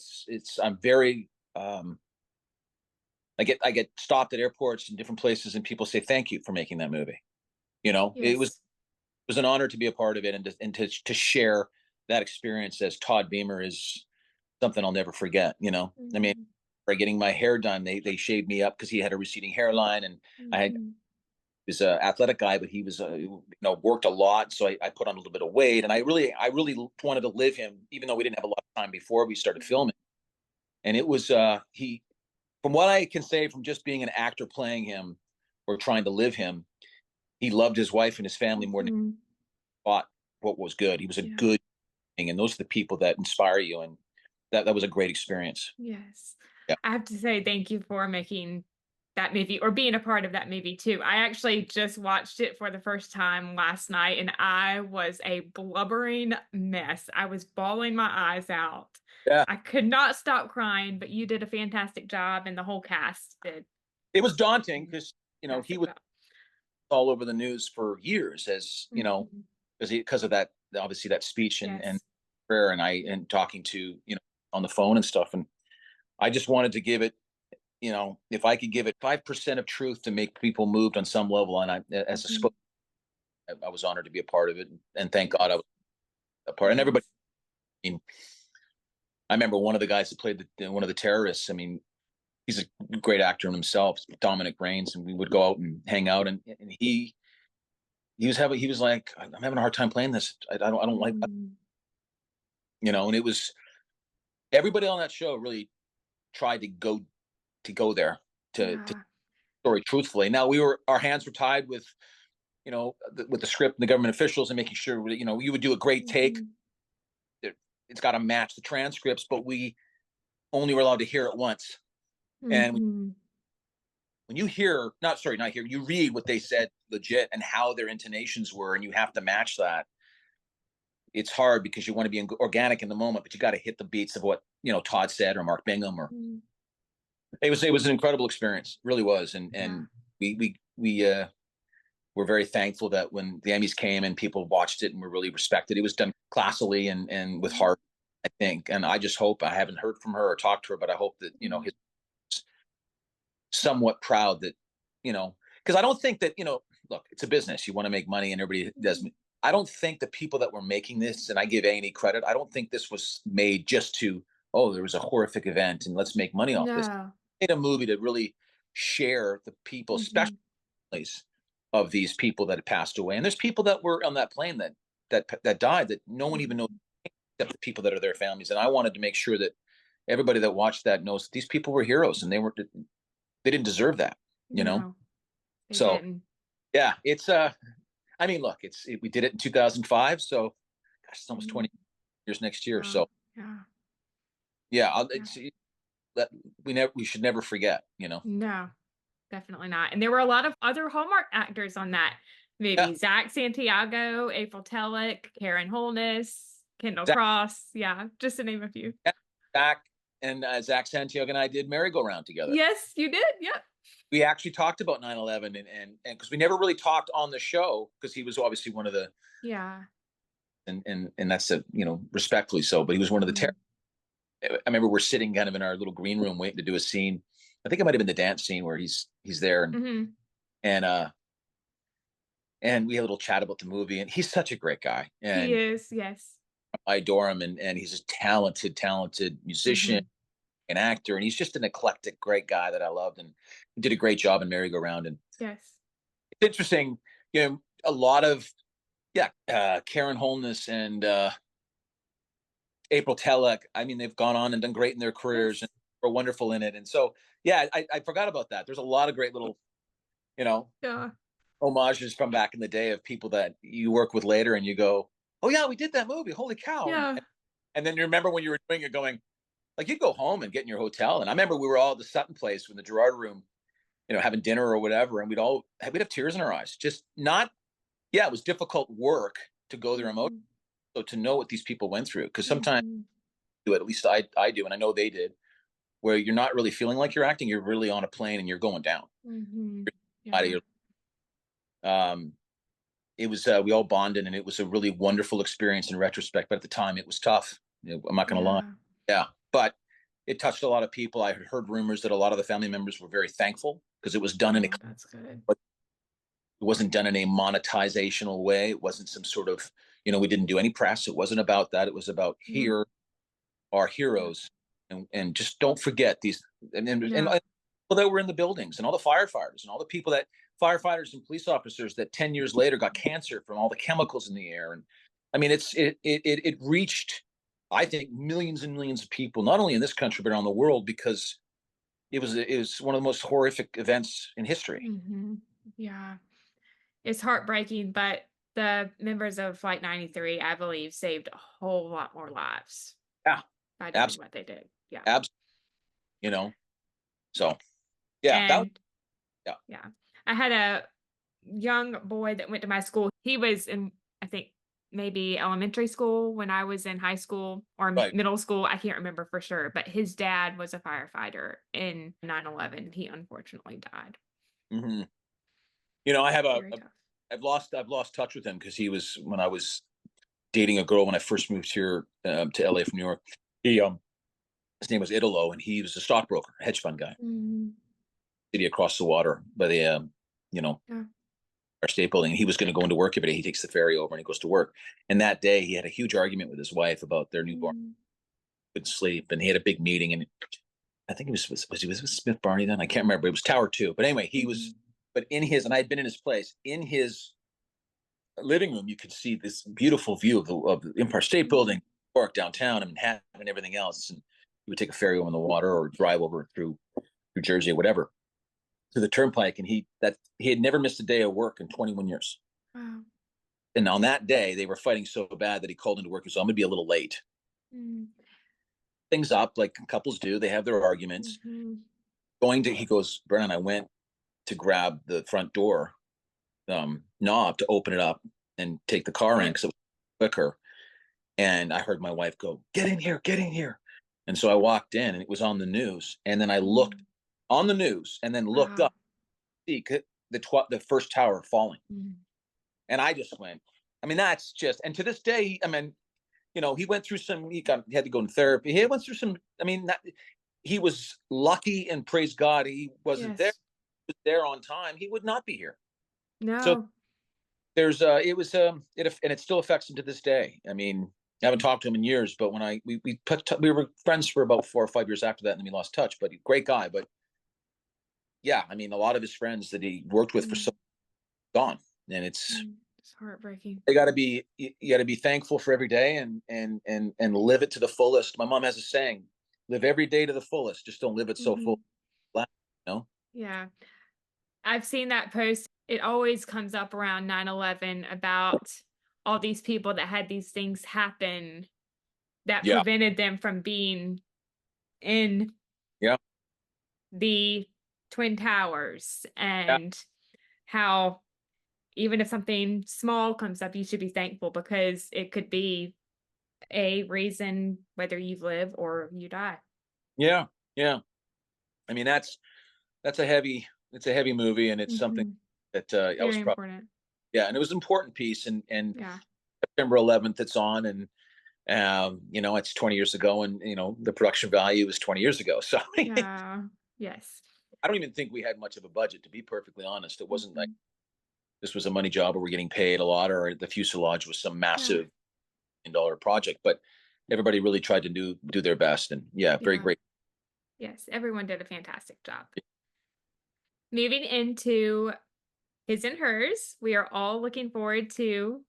I'm very I get stopped at airports and different places, and people say thank you for making that movie. It was an honor to be a part of it, and to share that experience as Todd Beamer is something I'll never forget. I mean, for getting my hair done, they shaved me up because he had a receding hairline, and I was an athletic guy, but he was worked a lot, so I put on a little bit of weight, and I really wanted to live him, even though we didn't have a lot of time before we started filming. And it was he, from what I can say, from just being an actor playing him or trying to live him, he loved his wife and his family more than he thought what was good. He was a good thing, and those are the people that inspire you, and that was a great experience. Yes. I have to say thank you for making that movie, or being a part of that movie too. I actually just watched it for the first time last night, and I was a blubbering mess. I was bawling my eyes out. I could not stop crying, but you did a fantastic job, and the whole cast did. It was daunting because he was all over the news for years, as because of that, obviously, that speech and prayer, and talking to on the phone and stuff. And I just wanted to give it, if I could give it 5% of truth to make people moved on some level. And as a spoke, I was honored to be a part of it, and thank God I was a part. And everybody, I remember one of the guys that played one of the terrorists. I mean, he's a great actor in himself, Dominic Raines, and we would go out and hang out, and he was like, I'm having a hard time playing this. I don't like, and it was everybody on that show really tried to go there to Yeah. story truthfully. Now our hands were tied with, with the script and the government officials and making sure, you would do a great take. Mhm. It's got to match the transcripts, but we only were allowed to hear it once. And Mhm. when you hear, not hear, you read what they said legit and how their intonations were, and you have to match that. It's hard because you want to be organic in the moment, but you got to hit the beats of what, Todd said or Mark Bingham, or Mhm. it was an incredible experience, really was. And Yeah. we were very thankful that when the Emmys came and people watched it and were really respected, it was done classily and with Mhm. heart, I think. And I just hope, I haven't heard from her or talked to her, but I hope that, Mhm. his somewhat proud that, because I don't think that, look, it's a business. You want to make money and everybody does. Mhm. I don't think the people that were making this, and I give A&E credit, I don't think this was made just to, oh, there was a horrific event and let's make money off this. No. Made a movie to really share the people, especially Mhm. of these people that had passed away. And there's people that were on that plane that died that no one even knows, Mhm. except the people that are their families. And I wanted to make sure that everybody that watched that knows these people were heroes and they didn't deserve that, you know? No, they So didn't. yeah, I mean, look, we did it in 2005. So gosh, it's almost Mhm. 20 years next year. Yeah. So Yeah. yeah, Yeah. that we should never forget. No, definitely not. And there were a lot of other Hallmark actors on that Yeah, movie. Zach Santiago, April Tellick, Karen Holness, Kendall Zach, Cross. Yeah, just to name a few. Zach and Zach Santiago and I did merry-go-round together. Yes, you did. Yep. We actually talked about 9/11 and because we never really talked on the show because he was obviously one of the, Yeah. and that's a, respectfully so, but he was one of the Mhm. I remember we're sitting kind of in our little green room waiting to do a scene. I think it might have been the dance scene where he's there Mhm. and uh and we had a little chat about the movie, and he's such a great guy He and is. Yes. I adore him, and he's a talented musician Mhm. and actor, and he's just an eclectic great guy that I loved, and he did a great job in Merry Go Round. And Yes. it's interesting, a lot of, yeah, Karen Holness and April Tellick. I mean, they've gone on and done great in their careers and Yes. were wonderful in it. And so, yeah, I forgot about that. There's a lot of great little, you know, Yeah. homages from back in the day of people that you work with later, and you go, "Oh yeah, we did that movie. Holy cow!" And Yeah. and then you remember when you were doing it, going like you'd go home and get in your hotel. And I remember we were all at the Sutton place in the Gerard room, having dinner or whatever, and we'd have tears in our eyes. Just not, yeah, it was difficult work to go there emotionally. Mhm. So to know what these people went through, because sometimes Mhm. at least I do, and I know they did, where you're not really feeling like you're acting, you're really on a plane and you're going down. Mhm. Out of Yeah. your, um, it was we all bonded, and it was a really wonderful experience in retrospect. But at the time, it was tough. I'm not going to lie. Yeah. Yeah, but it touched a lot of people. I had heard rumors that a lot of the family members were very thankful because it was done in a, Oh, that's good. it wasn't done in a monetizational way. It wasn't some sort of, we didn't do any press. It wasn't about that. It was about Yeah. here are Yeah. heroes, and just don't forget these, and Yeah. people that were in the buildings, and all the firefighters, and all the people that firefighters and police officers that 10 years later got cancer from all the chemicals in the air. And I mean, it reached, I think, millions and millions of people, not only in this country but around the world, because it was one of the most horrific events in history. Mhm. Yeah. It's heartbreaking, but the members of Flight 93, I believe, saved a whole lot more lives Yeah, by doing absolutely, what they did. Yeah. absolutely. You know, so yeah, that was, And yeah, yeah, I had a young boy that went to my school. He was in, I think, maybe elementary school when I was in high school or right. middle school. I can't remember for sure, but his dad was a firefighter in 9/11. He unfortunately died. Hmm. I have Very tough. I've lost touch with him because he was, when I was dating a girl when I first moved here to LA from New York. He his name was Italo, and he was a stockbroker, a hedge fund guy, Mhm. city across the water by the you know Yeah. our state building. And he was going to go into work every day. He takes the ferry over and he goes to work. And that day he had a huge argument with his wife about their newborn. Mhm. Couldn't sleep, and he had a big meeting. And I think he was with Smith Barney then. I can't remember. It was Tower Two. But anyway, he was. Mhm. But in his, and I had been in his place, in his living room, you could see this beautiful view of the Empire State Mhm. Building, Park downtown, and Manhattan, and everything else. And would take a ferry over the water or drive over through Jersey or whatever to the turnpike, and he had never missed a day of work in 21 years. Wow. And on that day, they were fighting so bad that he called into work and said, "I'm going to be a little late." Things up like couples do. They have their arguments. He goes, "Brennan, I went to grab the front door knob to open it up and take the car in because it was quicker. And I heard my wife go, 'Get in here, get in here.' And so I walked in, and it was on the news. And then I looked on the news and then looked up, see the first tower falling. And I just went, I mean, that's just, and to this day, I mean, you know, he went through he had to go in therapy. He went through some, I mean, he was lucky, and praise God, he wasn't there. He was there on time. He would not be here. No. So there's, it was, and it still affects him to this day. I mean, I haven't talked to him in years, but when we were friends for about 4 or 5 years after that, and then we lost touch, but great guy. But yeah, I mean, a lot of his friends that he worked with for so gone, and it's heartbreaking. You got to be thankful for every day and live it to the fullest. My mom has a saying, live every day to the fullest. Just don't live it so full. You know? Yeah. I've seen that post. It always comes up around 9/11 about all these people that had these things happen that prevented them from being in the Twin Towers, and how even if something small comes up, you should be thankful because it could be a reason whether you live or you die. Yeah. Yeah. I mean, it's a heavy movie, and it's something that I was important. Yeah. And it was an important piece, and September 11th it's on, and you know, it's 20 years ago, and you know, the production value is 20 years ago. So yes. I don't even think we had much of a budget, to be perfectly honest. It wasn't like this was a money job where we're getting paid a lot, or the fuselage was some massive $1 project, but everybody really tried to do their best, and very great. Yes, everyone did a fantastic job. Moving into His and Hers, we are all looking forward to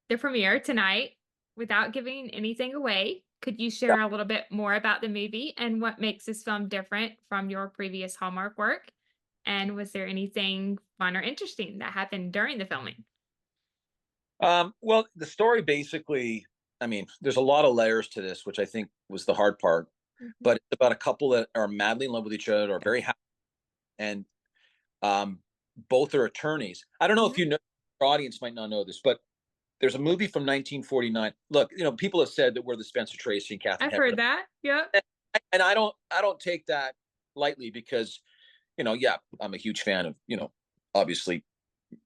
the premiere tonight. Without giving anything away, could you share a little bit more about the movie and what makes this film different from your previous Hallmark work? And was there anything fun or interesting that happened during the filming? Well, the story basically, I mean, there's a lot of layers to this, which I think was the hard part. But it's about a couple that are madly in love with each other, are very happy, and both are attorneys. I don't know if you know, your audience might not know this, but there's a movie from 1949. Look, you know, people have said that we're the Spencer Tracy and Katharine Hepburn. I've heard that. Yeah. And I don't take that lightly because, you know, I'm a huge fan of, you know, obviously,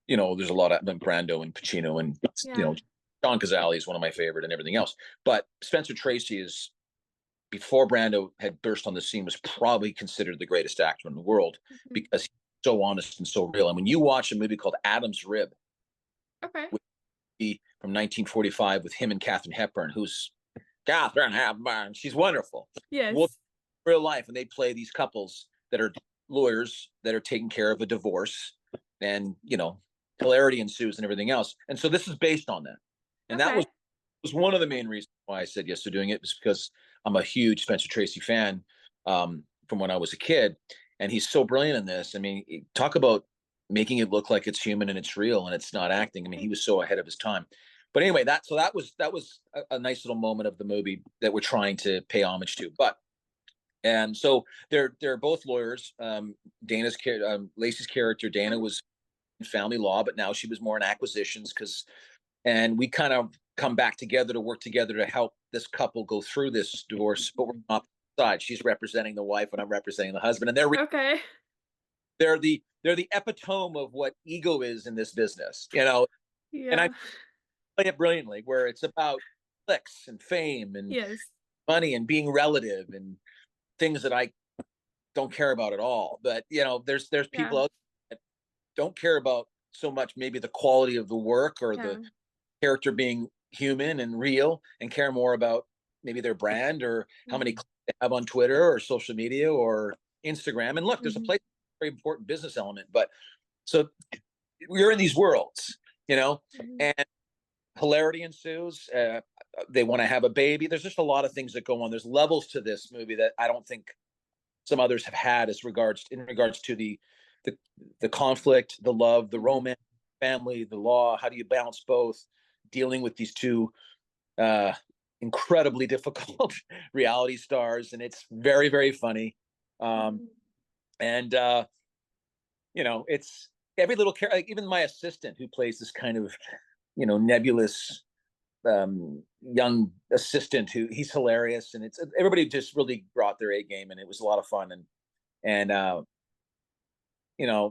you know, there's a lot of Brando and Pacino, and you know, John Cazale is one of my favorite, and everything else. But Spencer Tracy is, before Brando had burst on the scene, was probably considered the greatest actor in the world because he's so honest and so real. And when you watch a movie called Adam's Rib, from 1945, with him and Katharine Hepburn, who's Katharine Hepburn, she's wonderful. Yes. Well, real life, and they play these couples that are lawyers that are taking care of a divorce, and you know, hilarity ensues and everything else. And so this is based on that, and that was one of the main reasons why I said yes to doing it, was because I'm a huge Spencer Tracy fan from when I was a kid, and he's so brilliant in this. I mean, talk about making it look like it's human and it's real and it's not acting. I mean, he was so ahead of his time. But anyway, that was a nice little moment of the movie that we're trying to pay homage to. And so they're both lawyers. Lacey's character Dana was in family law, but now she was more in acquisitions, and we kind of come back together to work together to help this couple go through this divorce. But we're on opposite sides. She's representing the wife, and I'm representing the husband, and they're the epitome of what ego is in this business, you know. And I play it brilliantly, where it's about clicks and fame and money and being relative and things that I don't care about at all. But you know, there's people out there that don't care about so much maybe the quality of the work or the character being human and real, and care more about maybe their brand or how many clicks they have on Twitter or social media or Instagram. And look, there's a place, very important business element, but so we're in these worlds, you know, and hilarity ensues. They want to have a baby. There's just a lot of things that go on. There's levels to this movie that I don't think some others have had in regards to the conflict, the love, the romance, family, the law. How do you balance both? Dealing with these two incredibly difficult reality stars, and it's very, very funny. And it's every little character. Like even my assistant, who plays this kind of nebulous young assistant, who he's hilarious, and it's everybody just really brought their A game, and it was a lot of fun. And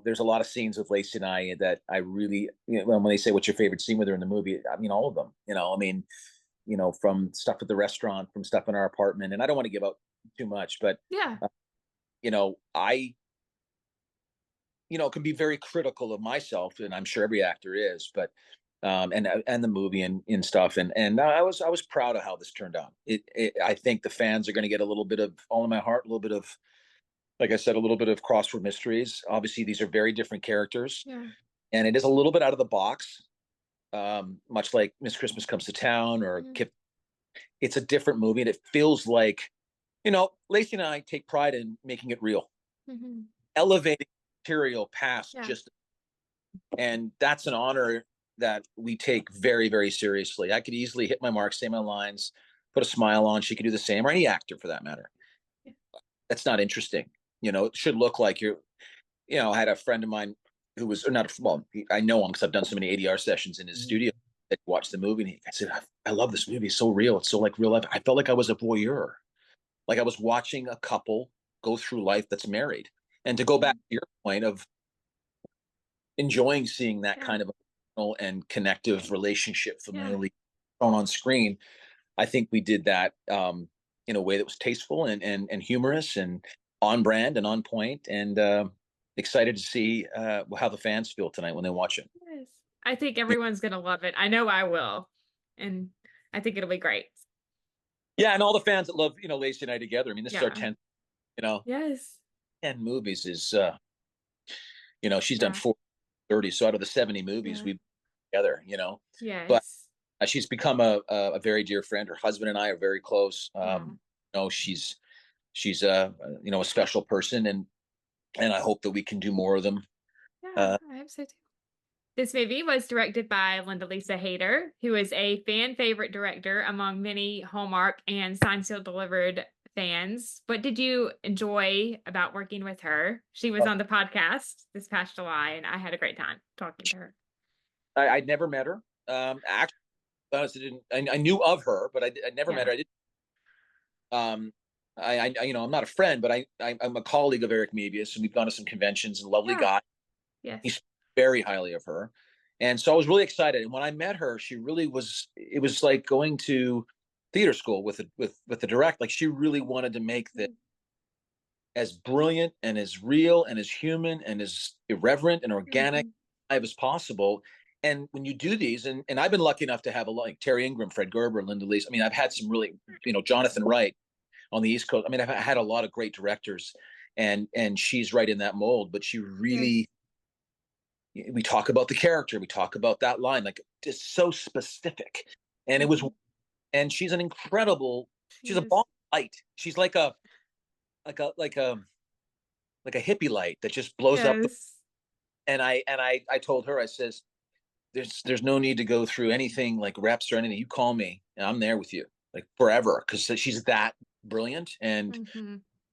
there's a lot of scenes with Lacey and I that I really, when they say what's your favorite scene with her in the movie, I mean all of them. From stuff at the restaurant, from stuff in our apartment, and I don't want to give out too much, but I can be very critical of myself, and I'm sure every actor is, but and the movie and stuff, and I was proud of how this turned out. I think the fans are going to get a little bit of All in My Heart, a little bit of, like I said, a little bit of Crossword Mysteries. Obviously, these are very different characters, and it is a little bit out of the box, much like Miss Christmas Comes to Town or Kip. It's a different movie, and it feels like, Lacey and I take pride in making it real, elevating material past just, and that's an honor that we take very, very seriously. I could easily hit my mark, say my lines, put a smile on. She could do the same, or any actor for that matter. That's not interesting. It should look like I had a friend of mine who was, or not, well, I know him because I've done so many ADR sessions in his studio, that watched the movie, and I said, I love this movie. It's so real. It's so like real life. I felt like I was a voyeur. Like I was watching a couple go through life that's married. And to go back to your point of enjoying seeing that kind of and connective relationship familiarly shown on screen, I think we did that in a way that was tasteful and humorous and on brand and on point, and excited to see how the fans feel tonight when they watch it. Yes. I think everyone's going to love it. I know I will. And I think it'll be great. Yeah, and all the fans that love, Lacey and I together. I mean, this is our 10th, Yes. 10 movies is, she's done 30. So out of the 70 movies we've together, Yes. But she's become a very dear friend. Her husband and I are very close. She's a special person, and I hope that we can do more of them. Yeah, I hope so too. This movie was directed by Linda Lisa Hayter, who is a fan favorite director among many Hallmark and Signed Sealed Delivered fans. What did you enjoy about working with her? She was on the podcast this past July, and I had a great time talking to her. I'd never met her. Actually, honestly, I knew of her, but I never met her. I didn't. I'm not a friend, but I'm a colleague of Eric Mebius, and we've gone to some conventions. And lovely guy. Yes. He spoke very highly of her, and so I was really excited. And when I met her, she really was. It was like going to theater school with the direct. Like she really wanted to make this as brilliant and as real and as human and as irreverent and organic as possible. And when you do these, and I've been lucky enough to have like Terry Ingram, Fred Gerber, Linda Lees. I mean, I've had some really, Jonathan Wright on the East Coast. I mean, I've had a lot of great directors, and she's right in that mold. But she really, we talk about the character, we talk about that line, like just so specific. And it was, and she's an incredible. She's a ball of light. She's like a hippie light that just blows up. And I told her, I says, there's no need to go through anything like reps or anything. You call me and I'm there with you like forever, because she's that brilliant and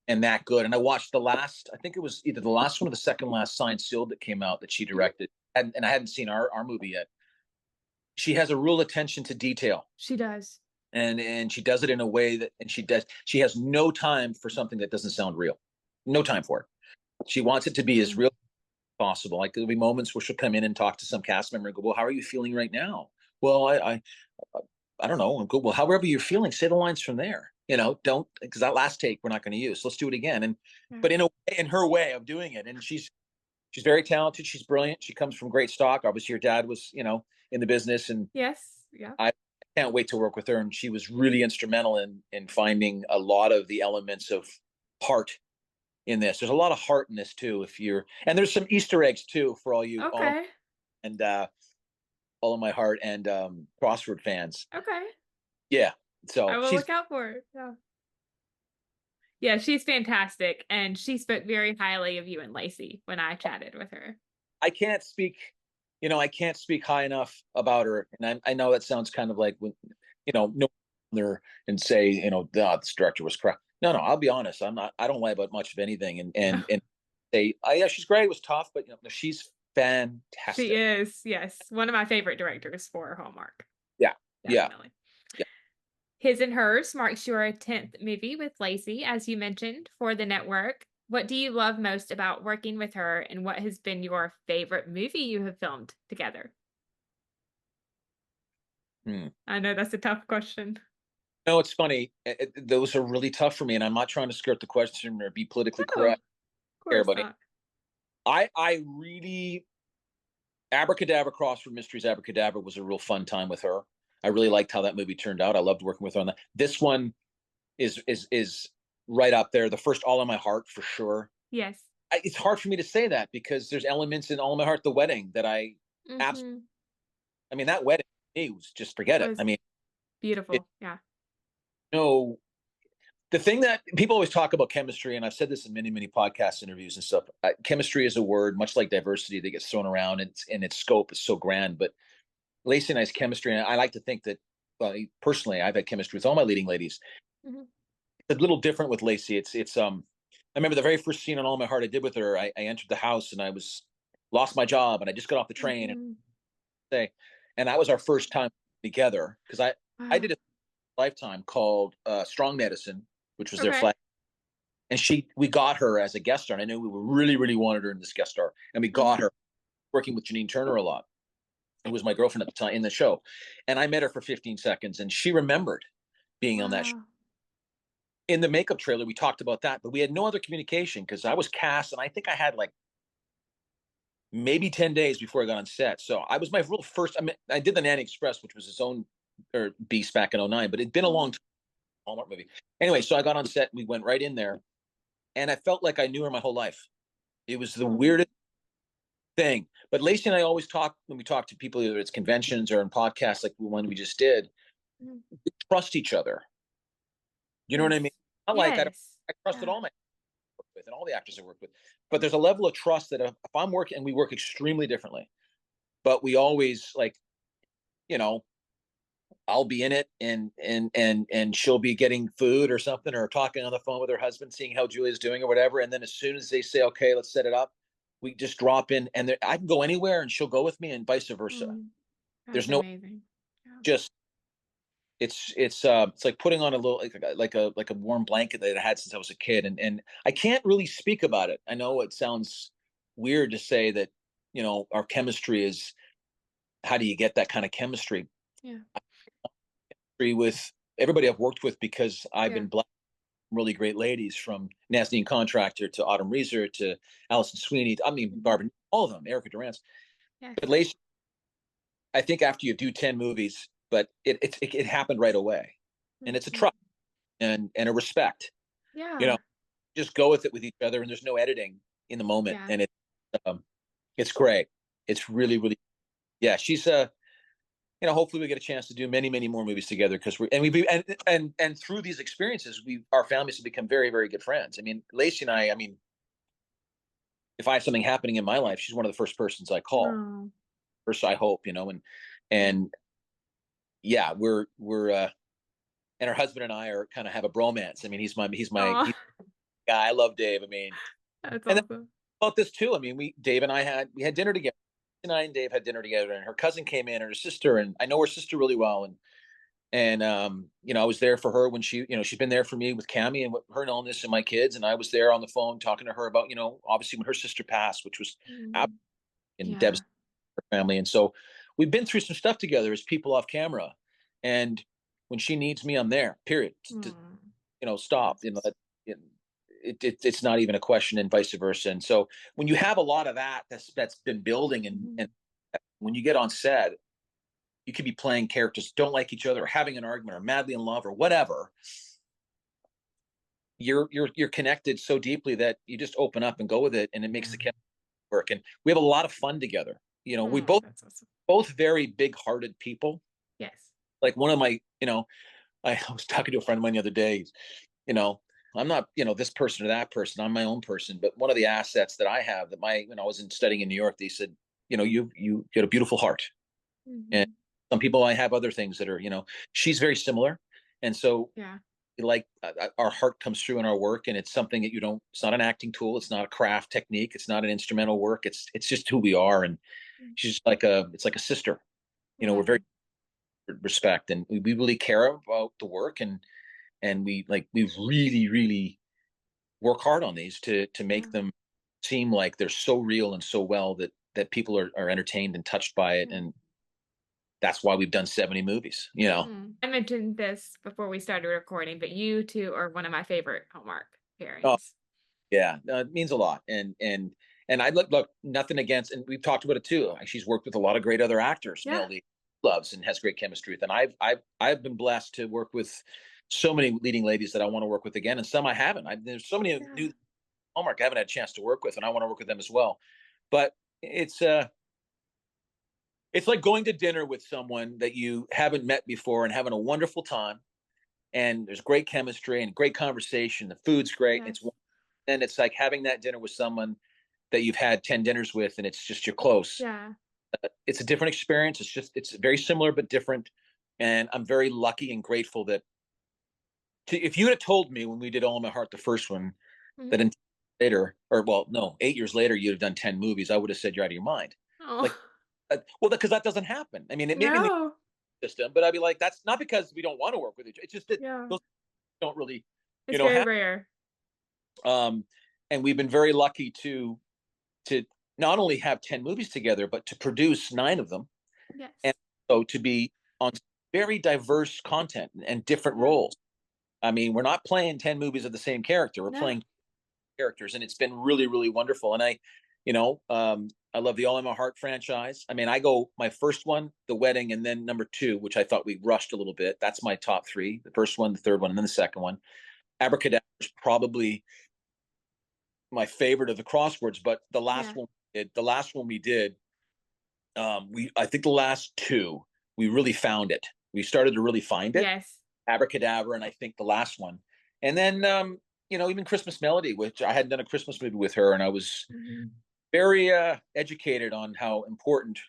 that good. And I watched I think it was either the last one or the second last Signed Sealed that came out that she directed, and I hadn't seen our movie yet. She has a real attention to detail. She does. And she does it in a way that, and she has no time for something that doesn't sound real. No time for it. She wants it to be as real as possible. Like there'll be moments where she'll come in and talk to some cast member and go, well, how are you feeling right now? Well, I don't know. And go, well, however you're feeling, say the lines from there. Don't, because that last take we're not going to use. So let's do it again. And but in her way of doing it. And she's very talented. She's brilliant. She comes from great stock. Obviously, her dad was, in the business. And I can't wait to work with her. And she was really instrumental in finding a lot of the elements of heart in this. There's a lot of heart in this too. And there's some Easter eggs too for all you. Okay. And All of My Heart and Crossword fans. Okay. Yeah. I So will look out for it. Yeah. Yeah, she's fantastic. And she spoke very highly of you and Lacey when I chatted with her. I can't speak, I can't speak high enough about her. And I know that sounds kind of like when, no there and say, this director was crap. No, I'll be honest. I don't lie about much of anything. And say, oh, yeah, she's great. It was tough, but she's She fantastic. is, yes, one of my favorite directors for Hallmark. Yeah. Yeah. Definitely. Yeah. His and Hers marks your 10th movie with Lacey, as you mentioned, for the network. What do you love most about working with her, and what has been your favorite movie you have filmed together? Hmm. I know that's a tough question. No, it's funny. Those are really tough for me, and I'm not trying to skirt the question or be politically No, of correct here, course but not. I really Abracadabra Crossword Mysteries Abracadabra was a real fun time with her. I really liked how that movie turned out. I loved working with her on that. This one is right up there. The first All in My Heart for sure. Yes. It's hard for me to say that because there's elements in All in My Heart, the wedding, that I absolutely. Mm-hmm. I mean, that wedding it was just forget It it. I was mean, beautiful. Yeah. no, the thing that people always talk about chemistry, and I've said this in many, many podcast interviews and stuff. Chemistry is a word, much like diversity, that gets thrown around, and its scope is so grand. But Lacey and I's chemistry, and I like to think that, well, personally, I've had chemistry with all my leading ladies. Mm-hmm. It's a little different with Lacey. I remember the very first scene on All My Heart I did with her. I entered the house and I was lost my job and I just got off the train and Mm-hmm. say, and that was our first time together because I Wow. did a lifetime called Strong Medicine, which was their Okay. flag. And we got her as a guest star. And I knew we really, really wanted her in this guest star. And we got Mm-hmm. her working with Janine Turner a lot, who was my girlfriend at the time in the show. And I met her for 15 seconds and she remembered being on that show. Wow. In the makeup trailer, we talked about that, but we had no other communication because I was cast and I think I had like maybe 10 days before I got on set. So I was my real first, I mean, I did the Nanny Express, which was its own beast back in '09, but it'd been a long time. Hallmark movie. Anyway, so I got on set, we went right in there and I felt like I knew her my whole life. It was the Mm-hmm. weirdest thing. But Lacey and I always talk when we talk to people, either it's conventions or in podcasts like the one we just did, Mm-hmm. we trust each other. You know what I mean? Yes. Not like Yes. I trusted Yeah. all my with and all the actors I work with. But there's a level of trust that if I'm working, and we work extremely differently, but we always like, you know, I'll be in it and she'll be getting food or something or talking on the phone with her husband, seeing how Julia's doing or whatever. And then as soon as they say, okay, let's set it up, we just drop in and I can go anywhere and she'll go with me and vice versa. Mm. That's There's no amazing. Yeah. just it's like putting on a little like a warm blanket that I had since I was a kid, and I can't really speak about it. I know it sounds weird to say that our chemistry is, how do you get that kind of chemistry Yeah. with everybody I've worked with, because I've Yeah. been blessed with really great ladies, from Nazneen Contractor to Autumn Reeser to Allison Sweeney, I mean Mhm. Barbara, all of them, Erica Durance. Yes. But Lacey, I think after you do 10 movies, but it happened right away, and it's a Mhm. trust and a respect. you know Yeah. just go with it with each other, and there's no editing in the moment, Yeah. and it's great. It's really, really, yeah. She's hopefully we get a chance to do many, many more movies together, because and through these experiences, our families have become very, very good friends. I mean, Lacey and I mean, if I have something happening in my life, she's one of the first persons I call. Oh. First, I hope, and yeah, we're and her husband and I are kind of have a bromance. I mean, Oh. he's guy. I love Dave. I mean, That's and awesome. about this too. I mean, Dave and I had dinner together. And I and Dave had dinner together, and her cousin came in, and her sister, and I know her sister really well, and I was there for her when she's been there for me with Cammie and with her illness and my kids, and I was there on the phone talking to her about obviously when her sister passed, which was out Mm. in Deb's Yeah. family, and so we've been through some stuff together as people off camera, and when she needs me, I'm there. Period. Mm. Stop. It's not even a question, and vice versa. And so when you have a lot of that's been building, and Mhm. and when you get on set, you could be playing characters don't like each other, or having an argument, or madly in love, or whatever. You're connected so deeply that you just open up and go with it, and it makes Yeah. the chemistry work. And we have a lot of fun together. we Oh, that's awesome. both very big-hearted people. Yes. Like one of my, I was talking to a friend of mine the other day. You know, I'm not, this person or that person. I'm my own person. But one of the assets that I have that when I was studying in New York, they said, you get a beautiful heart. And Hmm. some people I have other things that are, she's very similar. And so Yeah. like our heart comes through in our work, and it's something that it's not an acting tool. It's not a craft technique. It's not an instrumental work. It's just who we are. And she's just it's like a sister. We're Yeah. very respect, and we really care about the work, and we really, really work hard on these to make Yeah. them seem like they're so real and so well that people are entertained and touched by it. Yeah. And that's why we've done 70 movies. I mentioned this before we started recording, but you two are one of my favorite Hallmark Oh, pairings. yeah, no, it means a lot. And I look nothing against, and we've talked about it too. She's worked with a lot of great other actors, Yeah. male lead loves, and has great chemistry with. And I've been blessed to work with so many leading ladies that I want to work with again, and some I haven't. There's so many Yeah. new Hallmark I haven't had a chance to work with, and I want to work with them as well. But it's like going to dinner with someone that you haven't met before and having a wonderful time, and there's great chemistry and great conversation. The food's great. Yes. And it's like having that dinner with someone that you've had 10 dinners with, and it's just you're close. Yeah. It's a different experience. It's very similar but different. And I'm very lucky and grateful that if you had told me when we did All in My Heart, the first one, that Hmm. in later, or well, no, 8 years later, you'd have done 10 movies, I would have said you're out of your mind. Oh. Like, well, because that doesn't happen. I mean, it maybe in the No. system, but I'd be like, that's not because we don't want to work with each other. It's just that Yeah. those don't really, It's very happen. rare. And we've been very lucky to not only have 10 movies together, but to produce 9 of them. And Yes. so to be on very diverse content and different Yeah. roles. I mean, we're not playing 10 movies of the same character. We're No. playing characters, and it's been really, really wonderful. And I love the All in My Heart franchise. I mean, I go my first one, The Wedding, and then number 2, which I thought we rushed a little bit. That's my top 3. The first one, the third one, and then the second one. Abracadabra is probably my favorite of the crosswords, but Yeah. the last one we did, I think the last 2, we really found it. We started to really find it. Yes. Abracadabra, and I think the last one. And then even Christmas Melody, which I hadn't done a Christmas movie with her, and I was Hmm. very educated on how important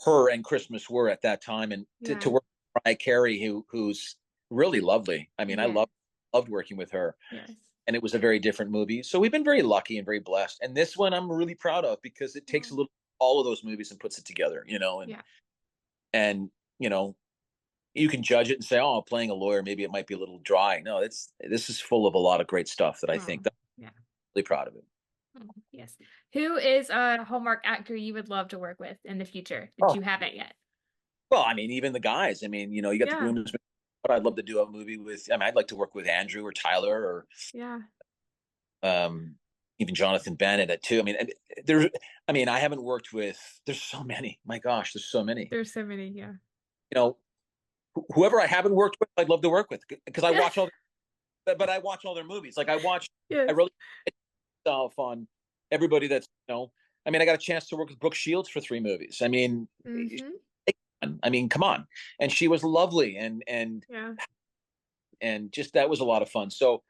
her and Christmas were at that time, and to Yeah. work with Mariah Carey, who's really lovely. I mean, I Yeah. loved working with her, Yes. and it was a very different movie. So we've been very lucky and very blessed. And this one I'm really proud of because it takes Oh. a little all of those movies and puts it together, Yeah. and you know, you can judge it and say, "Oh, playing a lawyer, maybe it might be a little dry." No, this is full of a lot of great stuff that I Oh. think that Yeah. I'm really proud of it. Oh, yes. Who is a Hallmark actor you would love to work with in the future that Oh, you haven't yet? well, I mean, even the guys. I mean, you got the Yeah. groomsmen, but I'd love to do a movie with. I mean, I'd like to work with Andrew or Tyler or Yeah. um, even Jonathan Bennett too. I mean, there's. I mean, I haven't worked with. There's so many. My gosh, there's so many. There's so many. Yeah. You know, whoever I haven't worked with, I'd love to work with because I Yeah. watch all. But I watch all their movies. Like I watch. I Yes. really myself on everybody that's. I mean, I got a chance to work with Brooke Shields for 3 movies. I mean, Hmm. come on, and she was lovely, Yeah. and just that was a lot of fun. So,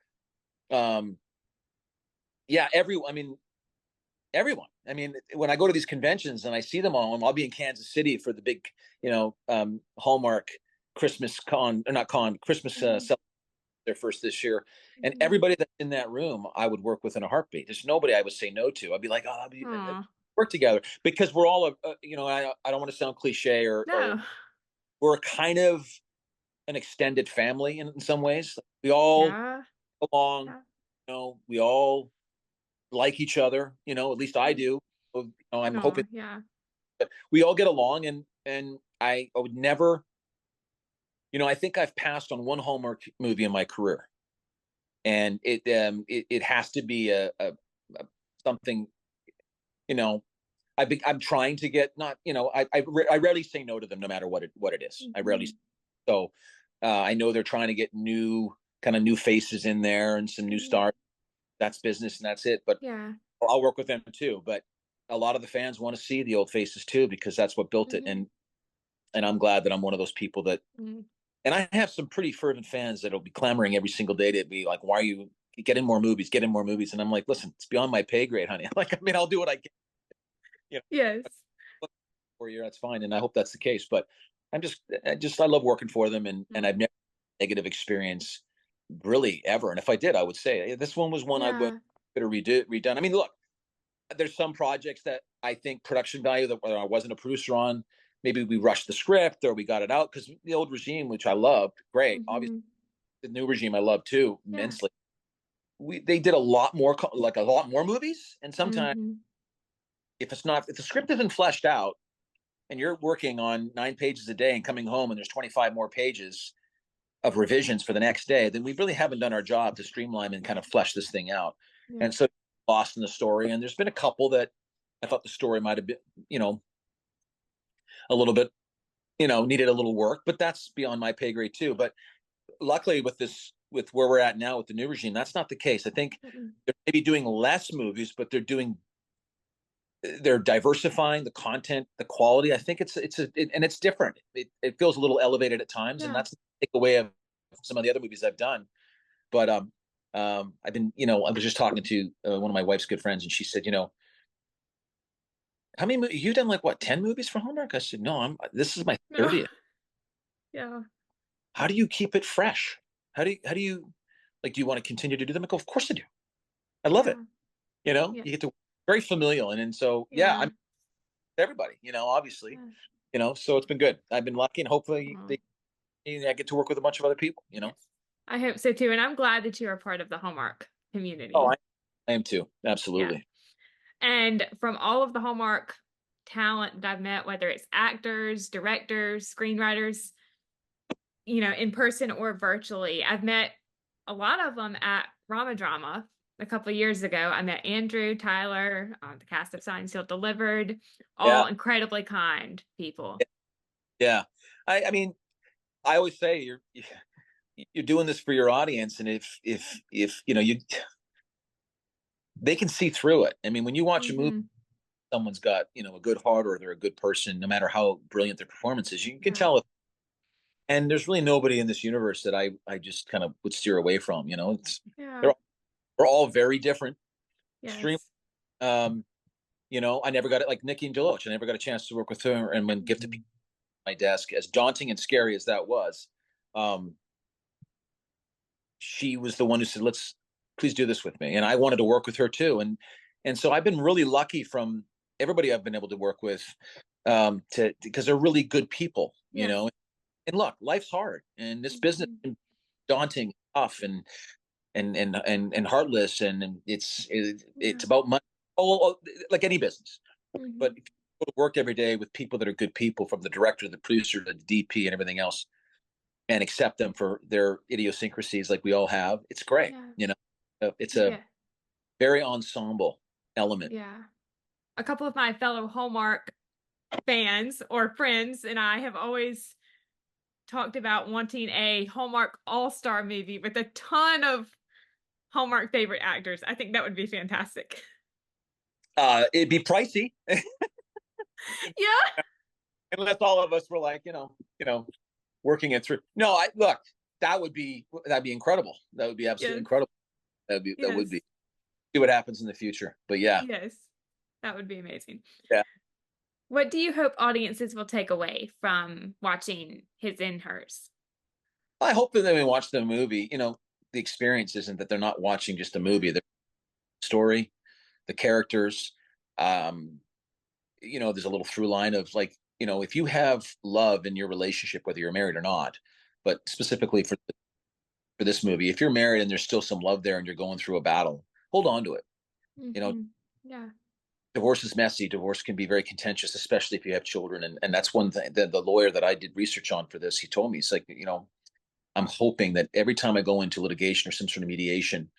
um, yeah, everyone. I mean, when I go to these conventions and I see them all, and I'll be in Kansas City for the big, Hallmark Christmas con, or not con, Christmas Hmm. their first this year, and Hmm. everybody that's in that room, I would work with in a heartbeat. There's nobody I would say no to. I'd be like, oh, I'll be Aw. work together because we're all, I don't want to sound cliche or No. we're kind of an extended family in some ways. We all Yeah. belong, Yeah. we all like each other, at least I Yes. do. So, I'm Oh, hoping yeah. we all get along, and I would never, I think I've passed on one Hallmark movie in my career, and it has to be a something, you know, I'm trying to get not, I rarely say no to them no matter what it is. I rarely. Hmm. So I know they're trying to get new faces in there and some new Hmm. stars. That's business and that's it. But Yeah. I'll work with them too. But a lot of the fans want to see the old faces too, because that's what built it. Mm-hmm. And I'm glad that I'm one of those people that, Mm-hmm. and I have some pretty fervent fans that'll be clamoring every single day to be like, why are you getting more movies, getting more movies? And I'm like, listen, it's beyond my pay grade, honey. Like, I mean, I'll do what I can, you know, Yes. for a year, that's fine. And I hope that's the case, but I love working for them. And I've never had a negative experience really ever. And if I did, I would say, hey, this one was one I would Yeah. have redone. I mean, look, there's some projects that I think production value that I wasn't a producer on. Maybe we rushed the script or we got it out, because the old regime, which I loved, great. Obviously, Mm-hmm. the new regime I love too Yeah. immensely. They did a lot more, like a lot more movies. And sometimes Mm-hmm. if the script isn't fleshed out and you're working on 9 pages a day and coming home and there's 25 more pages of revisions for the next day, then we really haven't done our job to streamline and kind of flesh this thing out. Yeah. And so lost in the story. And there's been a couple that I thought the story might have been, a little bit, needed a little work, but that's beyond my pay grade too. But luckily with where we're at now with the new regime, that's not the case. I think Mm-mm. they're maybe doing less movies, but they're diversifying the content, the quality. I think and it's different. It feels a little elevated at times, and Yeah. that's the takeaway of some of the other movies I've done. But I've been, I was just talking to one of my wife's good friends, and she said, how many you've done, like what, 10 movies for Hallmark? I said, no, this is my No. 30th. Yeah. How do you keep it fresh? How do you like, do you want to continue to do them? I go, of course I do. I love it. Yeah. You Yeah. get to very familial. And so, yeah, Yeah. I'm everybody, obviously, Yeah. so it's been good. I've been lucky, and hopefully Oh, I get to work with a bunch of other people, yes. I hope so too. And I'm glad that you're a part of the Hallmark Oh, community. I am too. Yeah. Absolutely. And from all of the Hallmark talent that I've met, whether it's actors, directors, screenwriters, in person or virtually, I've met a lot of them at Rama Drama a couple of years ago. I met Andrew, Tyler, the cast of Signed, Sealed, Delivered, all Yeah. incredibly kind people. Yeah. I mean, I always say you're doing this for your audience. And if they can see through it. I mean, when you watch a movie, Hmm. someone's got, a good heart, or they're a good person, no matter how brilliant their performance is, you can Yeah. tell it. And there's really nobody in this universe that I just kind of would steer away from, Yeah. they're we're all very different, extreme. Yes. Um, I never got it, like Nikki and Deloach. I never got a chance to work with her. And when Gift of Hmm. People on my desk, as daunting and scary as that was, um, she was the one who said, "Let's please do this with me." And I wanted to work with her too. And so I've been really lucky from everybody I've been able to work with, to because they're really good people, Yeah. And look, life's hard, and this business Hmm. is daunting, tough, and heartless, and it's Yeah. about money, like any business. But Hmm. if you go to work every day with people that are good people, from the director, the producer, the DP, and everything else, and accept them for their idiosyncrasies, like we all have, it's great. Yeah. It's a Yeah. very ensemble element. Yeah. A couple of my fellow Hallmark fans or friends and I have always talked about wanting a Hallmark all-star movie with a ton of Hallmark favorite actors. I think that would be fantastic. It'd be pricey Yeah. unless all of us were like, working it through. No, I look, that'd be incredible. That would be absolutely Yes. incredible. That would Yes. be, see what happens in the future. But yeah, Yes. That would be amazing. yeah. What do you hope audiences will take away from watching His and Hers? I hope that when they watch the movie, the experience isn't that they're not watching just a movie. The story, the characters. Um, there's a little through line of, like, if you have love in your relationship, whether you're married or not, but specifically for this movie, if you're married and there's still some love there and you're going through a battle, hold on to it. You know, Hmm. Yeah. divorce is messy. Divorce can be very contentious, especially if you have children. And that's one thing that the lawyer that I did research on for this, he told me, he's like, I'm hoping that every time I go into litigation or some sort of mediation,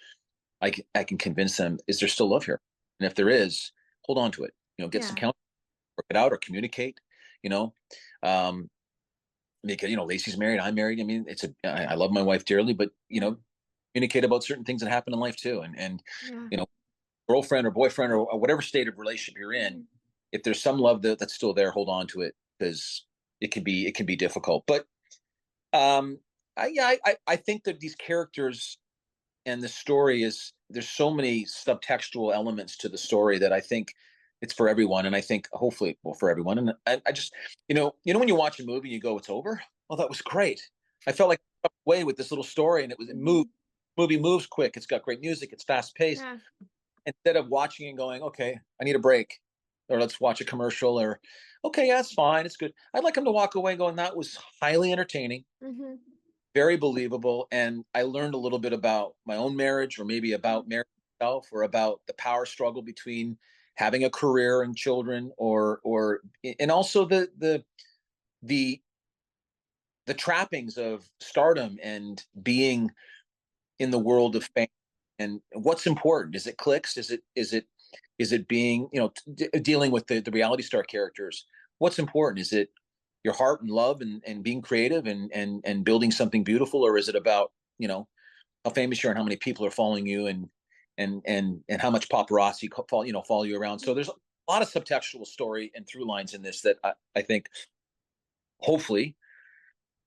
I can convince them, is there still love here? And if there is, hold on to it. Get some Yeah. counsel, work it out, or communicate. You know, um, Because Lacey's married, I'm married. I mean, I love my wife dearly, but Yeah. communicate about certain things that happen in life too. And Yeah. you know, girlfriend or boyfriend or whatever state of relationship you're in, if there's some love that's still there, hold on to it, because it can be difficult. But um, I think that these characters and the story is, there's so many subtextual elements to the story that I think it's for everyone, and I think hopefully, well, for everyone. And I just, when you watch a movie and you go, it's over. Well, that was great. I felt like I got away with this little story, and it moved. Movie moves quick. It's got great music. It's fast paced. Yeah. Instead of watching and going, okay, I need a break, or let's watch a commercial, or okay, yeah, it's fine, it's good. I'd like them to walk away going, that was highly entertaining, very believable, and I learned a little bit about my own marriage, or maybe about marriage itself, or about the power struggle between having a career and children, or and also the the trappings of stardom and being in the world of fame, and what's important. Is it clicks? Is it being, dealing with the reality star characters? What's important? Is it your heart and love, and being creative, and building something beautiful? Or is it about, how famous you are and how many people are following you, and how much paparazzi follow you around? So there's a lot of subtextual story and through lines in this that I think, hopefully,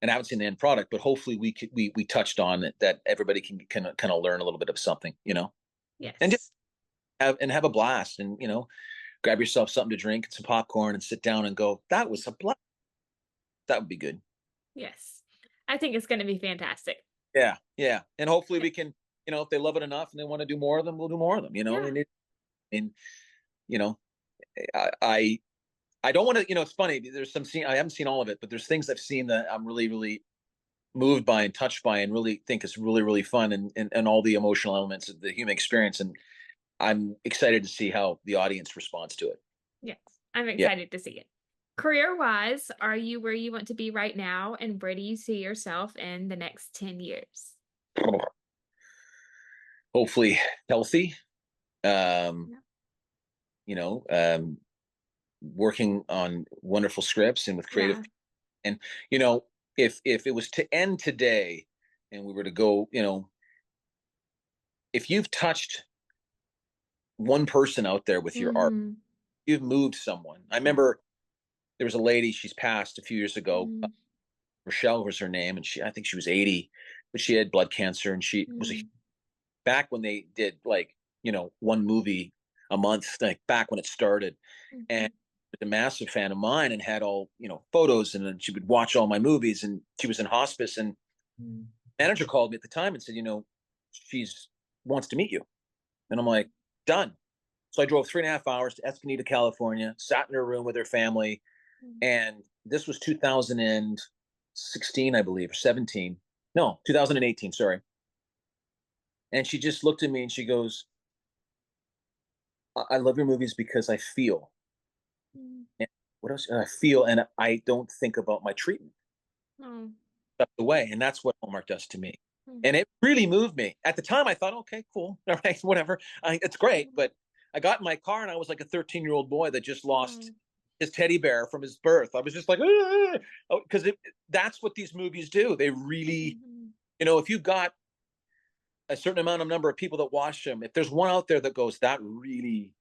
and I haven't seen the end product, but hopefully we touched on it, that everybody can kind of learn a little bit of something, Yes. and just have a blast, and grab yourself something to drink and some popcorn and sit down and go, that was a blast. That would be good. Yes. I think it's going to be fantastic. Yeah, yeah, and hopefully we can, if they love it enough and they want to do more of them, we'll do more of them. Yeah. And you know, I I don't want to. It's funny. There's some scene I haven't seen all of it, but there's things I've seen that I'm really really moved by and touched by, and really think is really really fun, and all the emotional elements of the human experience, and I'm excited to see how the audience responds to it. Yes. I'm Yeah. excited to see it. Career-wise, are you where you want to be right now, and where do you see yourself in the next 10 years? Hopefully healthy. Um, Yeah. you know, um, Working on wonderful scripts and with creative. Yeah. And if it was to end today, and we were to go, if you've touched one person out there with your art, Mhm. you've moved someone. I Yeah. remember there was a lady, she's passed a few years ago. Mhm. Rochelle was her name, and I think she was 80, but she had blood cancer, and she was Mhm. back when they did, like, one movie a month, like back when it started. And Mhm. a massive fan of mine, and had all, photos, and then she would watch all my movies, and she was in hospice, and Mhm. manager called me at the time and said, she's wants to meet you. And I'm like, done. So I drove 3.5 hours to Escondido, California, sat in her room with her family. Mhm. And this was 2016, I believe, or 17. No, 2018, sorry. And she just looked at me and she goes, I love your movies because I feel. Mhm. And what else? I feel, and I don't think about my treatment. Oh. That's the way. And that's what Hallmark does to me. Mhm. And it really moved me. At the time, I thought, okay, cool. All right, whatever. It's great. But I got in my car, and I was like a 13-year-old boy that just lost Oh. his teddy bear from his birth. I was just like, because that's what these movies do. They really, Mhm. if you've got a certain amount of number of people that watch them, if there's one out there that goes, that really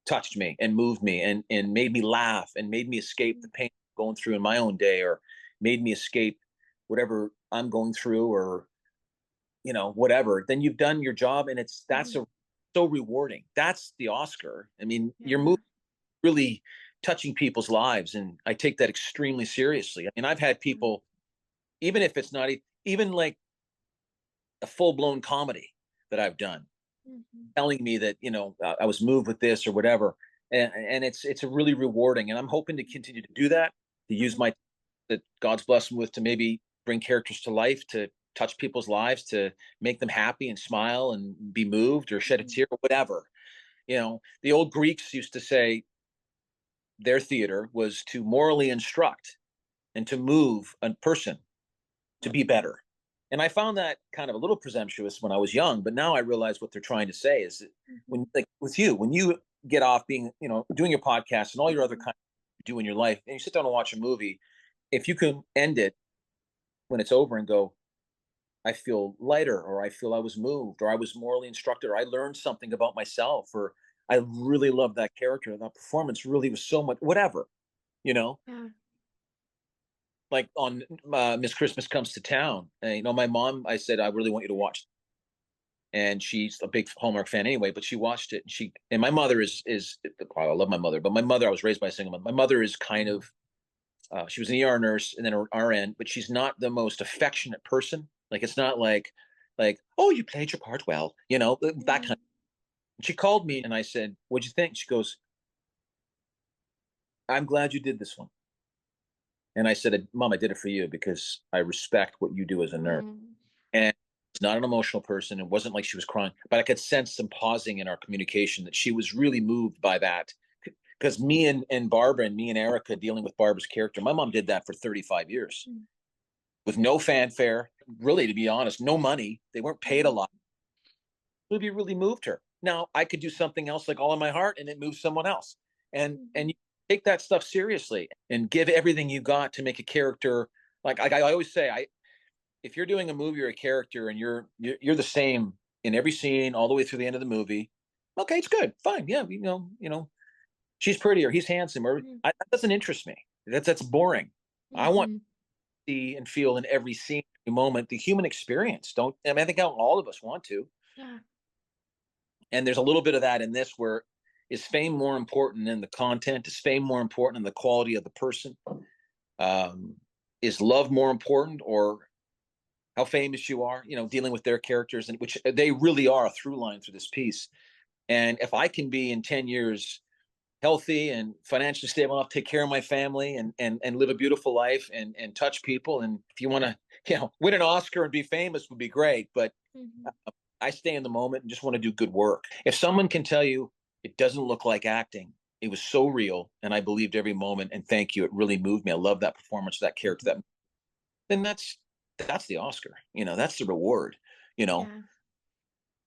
touched me and moved me, and made me laugh, and made me escape the pain I'm going through in my own day, or made me escape whatever I'm going through, or whatever, then you've done your job, and that's Mhm. so rewarding. That's the Oscar. I mean, your Yeah. movie really touching people's lives, and I take that extremely seriously. I mean, I've had Mhm. people, even if it's not even like a full-blown comedy that I've done, Mhm. telling me that, I was moved with this or whatever, and it's a really rewarding, and I'm hoping to continue to do that, to use Mhm. my that God's blessed me with, to maybe bring characters to life, to touch people's lives, to make them happy and smile and be moved or shed a Mhm. tear or whatever. The old Greeks used to say their theater was to morally instruct and to move a person to be Mhm. better. And I found that kind of a little presumptuous when I was young, but now I realize what they're trying to say is that, Mhm. when, like with you, when you get off being, doing your podcast and all your other Mhm. kind of do in your life, and you sit down and watch a movie, if you can end it when it's over and go, I feel lighter, or I feel I was moved, or I was morally instructed, or I learned something about myself, or I really loved that character. That performance really was so much, whatever, you know, Yeah. like on Miss Christmas Comes to Town. And, my mom, I said, I really want you to watch. And she's a big Hallmark fan anyway, but she watched it, and my mother is I love my mother, but my mother, I was raised by a single mother. My mother is kind of, she was an ER nurse and then an RN, but she's not the most affectionate person. Like, it's not like, oh, you played your part well, that kind of. She called me and I said, what'd you think? She goes, I'm glad you did this one. And I said, Mom, I did it for you because I respect what you do as a nurse. Mm. And it's not an emotional person. It wasn't like she was crying, but I could sense some pausing in our communication, that she was really moved by that. Because me and Barbara, and me and Erica dealing with Barbara's character, my mom did that for 35 years with no fanfare, really, to be honest, no money. They weren't paid a lot. Movie really moved her. Now I could do something else like All in My Heart, and it moves someone else. And you take that stuff seriously and give everything you got to make a character. Like I always say, if you're doing a movie or a character and you're the same in every scene all the way through the end of the movie, okay, it's good, fine, yeah, she's pretty or he's handsome, or that doesn't interest me. That's boring. I want to see and feel in every scene, every moment, the human experience. Don't I mean, I think all of us want to. Yeah. And there's a little bit of that in this, where is fame more important than the content? Is fame more important than the quality of the person? Is love more important, or how famous you are, dealing with their characters, and which they really are a through line through this piece. And if I can be in 10 years healthy and financially stable enough to take care of my family and live a beautiful life and touch people, and if you want to, win an Oscar and be famous would be great. But I stay in the moment and just want to do good work. If someone can tell you it doesn't look like acting, it was so real, and I believed every moment, and thank you, it really moved me, I love that performance, that character, then that's the Oscar. That's the reward. Yeah.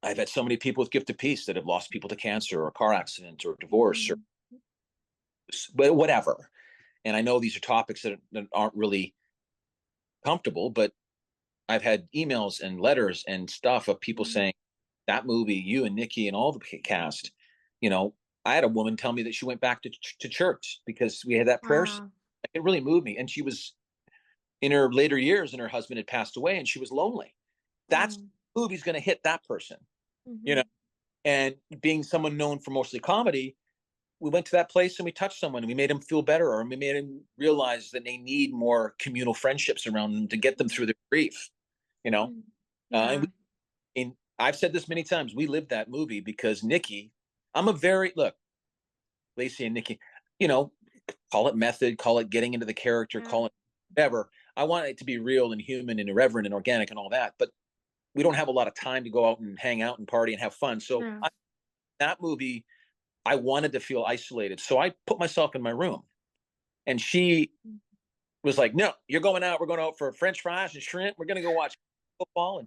I've had so many people with gift of peace that have lost people to cancer or a car accident or divorce or whatever. And I know these are topics that aren't really comfortable, but I've had emails and letters and stuff of people saying, that movie, you and Nikki and all the cast, I had a woman tell me that she went back to church because we had that prayer. Wow. It really moved me. And she was in her later years, and her husband had passed away, and she was lonely. That's movie's going to hit that person, and being someone known for mostly comedy, we went to that place and we touched someone and we made them feel better, or we made them realize that they need more communal friendships around them to get them through their grief, and I've said this many times, we lived that movie because Nikki, look, Lacey and Nikki, call it method, call it getting into the character, call it whatever. I want it to be real and human and irreverent and organic and all that, but we don't have a lot of time to go out and hang out and party and have fun. So that movie, I wanted to feel isolated. So I put myself in my room, and she was like, no, you're going out. We're going out for French fries and shrimp. We're going to go watch football.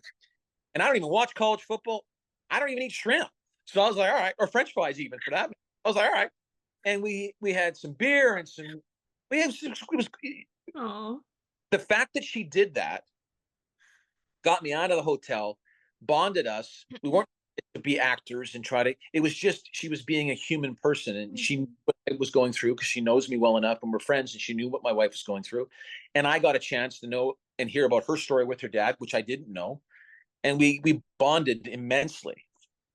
And I don't even watch college football. I don't even eat shrimp. So I was like, all right, or French fries even for that. I was like, all right. And we had some beer and the fact that she did that got me out of the hotel, bonded us. We weren't to be actors and it was just, she was being a human person, and she knew what I was going through because she knows me well enough and we're friends, and she knew what my wife was going through. And I got a chance to know and hear about her story with her dad, which I didn't know. And we bonded immensely,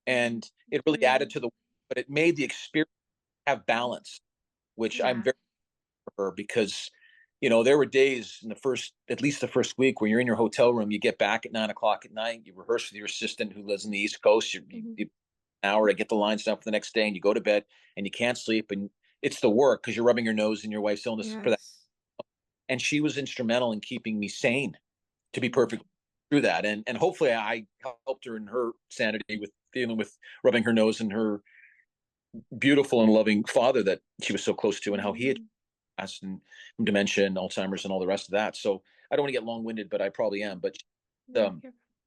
and it really added to but it made the experience have balance, which I'm very for her, because there were days in at least the first week, where you're in your hotel room, you get back at 9 o'clock at night, you rehearse with your assistant who lives in the East Coast, you an hour to get the lines down for the next day, and you go to bed and you can't sleep, and it's the work because you're rubbing your nose and your wife's illness for that. And she was instrumental in keeping me sane, to be perfect through that. And hopefully I helped her in her sanity with dealing with rubbing her nose and her beautiful and loving father that she was so close to, and how he had passed, and dementia and Alzheimer's and all the rest of that. So I don't want to get long-winded, but I probably am. But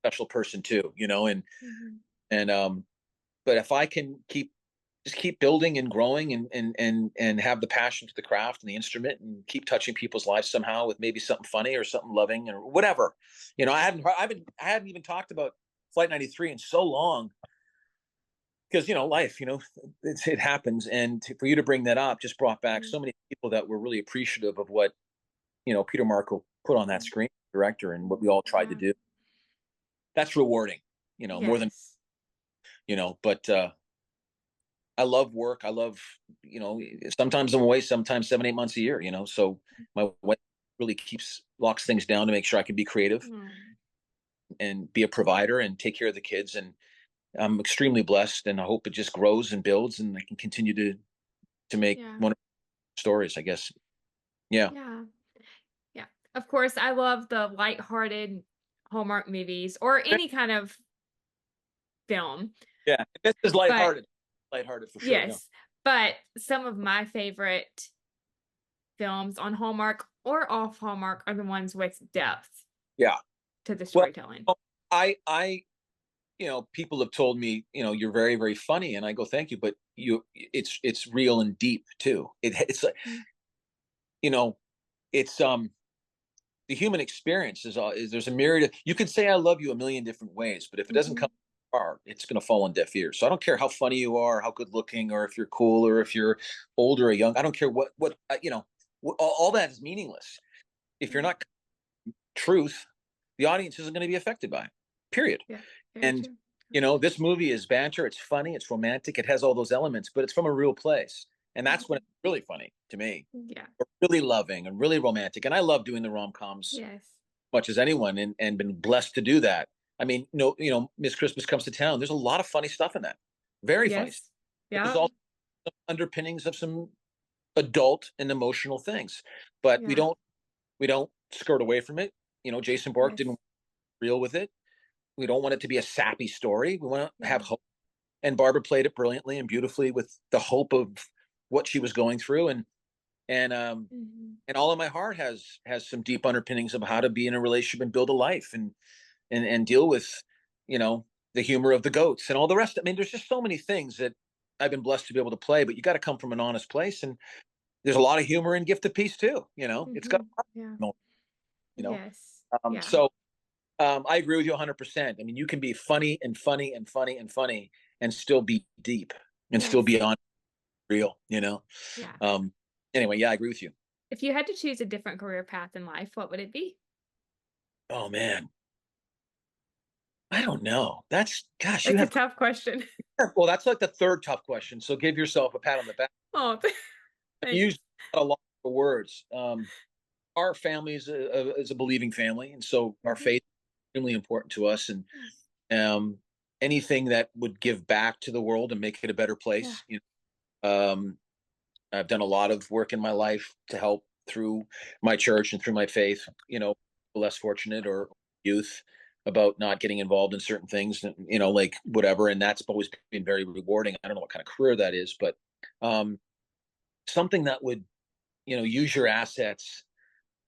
special person too, and but if I can keep just keep building and growing and have the passion for the craft and the instrument and keep touching people's lives somehow with maybe something funny or something loving or whatever. I hadn't even talked about Flight 93 in so long because, life, it happens. And for you to bring that up just brought back so many people that were really appreciative of what, Peter Markle put on that screen, director, and what we all tried to do. That's rewarding, more than, but, I love work. I love, sometimes I'm away, sometimes 7, 8 months a year, so my wife really locks things down to make sure I can be creative and be a provider and take care of the kids. And I'm extremely blessed, and I hope it just grows and builds and I can continue to make wonderful stories, I guess. Yeah. Yeah. Yeah. Of course, I love the lighthearted Hallmark movies or any kind of film. Yeah. This is But lighthearted for sure. yes, but some of my favorite films on Hallmark or off Hallmark are the ones with depth Yeah. to the storytelling. Well, I people have told me, you're very, very funny, and I go, thank you, but it's real and deep too. It's like, it's the human experience is there's a myriad you could say I love you a million different ways, but if it doesn't come far, it's going to fall on deaf ears. So I don't care how funny you are, how good looking, or if you're cool, or if you're older or young. I don't care what all that is meaningless if you're not truth. The audience isn't going to be affected by it, period. Yeah, and true. This movie is banter, it's funny, it's romantic, it has all those elements, but it's from a real place, and that's when it's really funny to me. Yeah, or really loving and really romantic. And I love doing the rom-coms much as anyone, and been blessed to do that. I mean, Miss Christmas Comes to Town, there's a lot of funny stuff in that, very funny stuff. There's also some underpinnings of some adult and emotional things, but we don't skirt away from it. Jason Bourke didn't real with it. We don't want it to be a sappy story. We want to have hope. And Barbara played it brilliantly and beautifully with the hope of what she was going through. And all in my heart has some deep underpinnings of how to be in a relationship and build a life and deal with, the humor of the goats and all the rest. I mean, there's just so many things that I've been blessed to be able to play, but you got to come from an honest place. And there's a lot of humor in Gift of Peace too. It's got, so I agree with you 100%. I mean, you can be funny and funny and funny and funny and still be deep and still be on real, anyway, I agree with you. If you had to choose a different career path in life, what would it be? Oh man, I don't know. That's it's a tough question. Well, that's like the third tough question. So give yourself a pat on the back. Oh, you use a lot of words. Our family is a believing family, and so our faith is extremely important to us. And anything that would give back to the world and make it a better place. I've done a lot of work in my life to help through my church and through my faith, less fortunate or youth about not getting involved in certain things, like whatever. And that's always been very rewarding. I don't know what kind of career that is, but something that would, use your assets.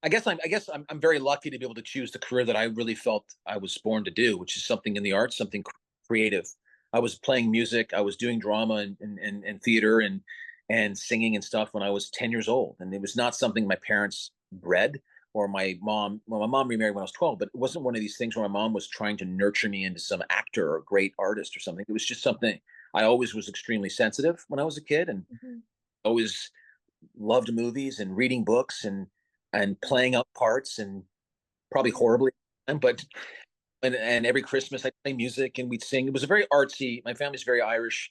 I guess I'm very lucky to be able to choose the career that I really felt I was born to do, which is something in the arts, something creative. I was playing music, I was doing drama and theater and singing and stuff when I was 10 years old. And it was not something my parents bred or my mom remarried when I was 12, but it wasn't one of these things where my mom was trying to nurture me into some actor or great artist or something. It was just something. I always was extremely sensitive when I was a kid and always loved movies and reading books and playing out parts and probably horribly, but and every Christmas I'd play music and we'd sing. It was a very artsy, my family's very Irish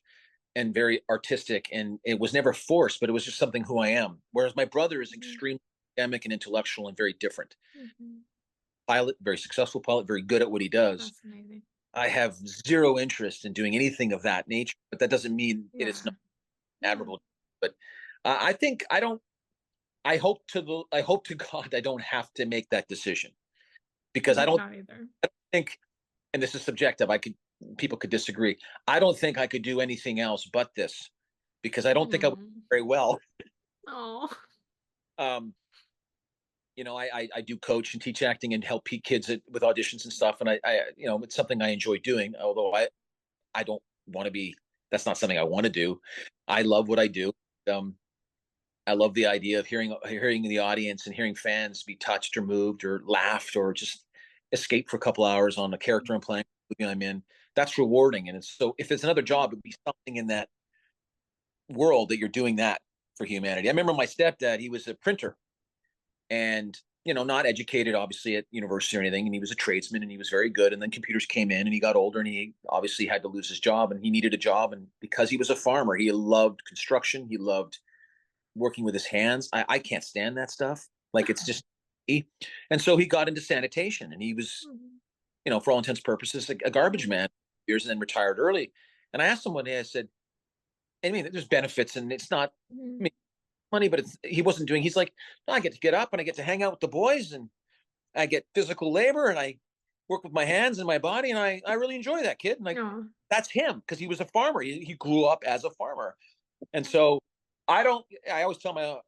and very artistic, and it was never forced, but it was just something who I am. Whereas my brother is extremely academic and intellectual and very different. Pilot, very successful pilot, very good at what he does. I have zero interest in doing anything of that nature, but that doesn't mean it's not admirable. But I hope to God I don't have to make that decision, because I don't think, and this is subjective, people could disagree. I don't think I could do anything else but this, because I don't think I would do very well. Oh. I do coach and teach acting and help kids with auditions and stuff. And I it's something I enjoy doing, although I don't want to be that's not something I want to do. I love what I do. Um, I love the idea of hearing the audience and hearing fans be touched or moved or laughed or just escape for a couple hours on a character I'm playing, movie I'm in. That's rewarding. And so if it's another job, it'd be something in that world that you're doing that for humanity. I remember my stepdad, he was a printer and, not educated obviously at university or anything. And he was a tradesman and he was very good. And then computers came in and he got older and he obviously had to lose his job and he needed a job. And because he was a farmer, he loved construction. He loved working with his hands. I can't stand that stuff. Like it's just, and so he got into sanitation and he was, for all intents and purposes, a garbage man years and then retired early. And I asked him one day, I said, I mean, there's benefits and it's not money, but he wasn't doing, he's like, no, I get to get up and I get to hang out with the boys and I get physical labor and I work with my hands and my body. And I really enjoy that, kid. And that's him because he was a farmer. He grew up as a farmer. And so I always tell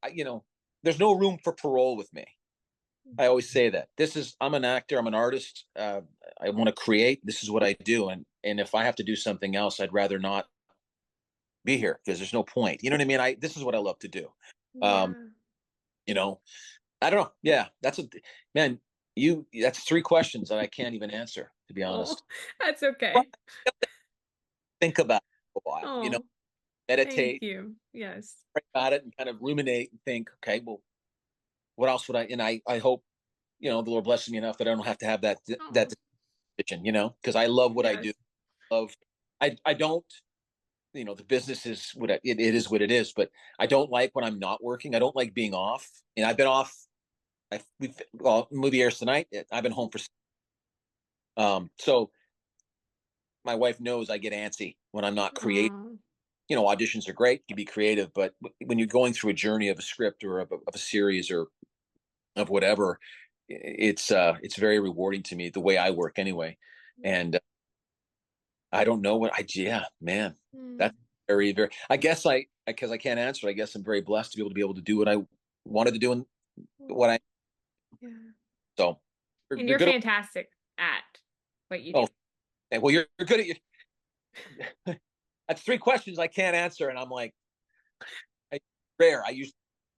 there's no room for parole with me. I always say that I'm an actor, I'm an artist. I want to create. This is what I do. And if I have to do something else, I'd rather not be here because there's no point. You know what I mean? This is what I love to do. I don't know. Yeah. That's three questions that I can't even answer, to be honest. That's okay. Think about it a while, meditate. Thank you. Yes. Think about it and kind of ruminate and think, okay, well, what else would I hope, the Lord blesses me enough that I don't have to have that decision, because I love what I do. I don't, the business is it is what it is, but I don't like when I'm not working. I don't like being off. And I've been off. Movie airs tonight. I've been home for, so my wife knows I get antsy when I'm not creating. Auditions are great, you can be creative, but when you're going through a journey of a script or of a series or of whatever, it's very rewarding to me the way I work anyway. And I don't know man, that's very, very, because I can't answer. I guess I'm very blessed to be able to do what I wanted to do and so. And you're fantastic at what you do. Oh, well, you're good at you. That's three questions I can't answer. And I'm like, rare. I usually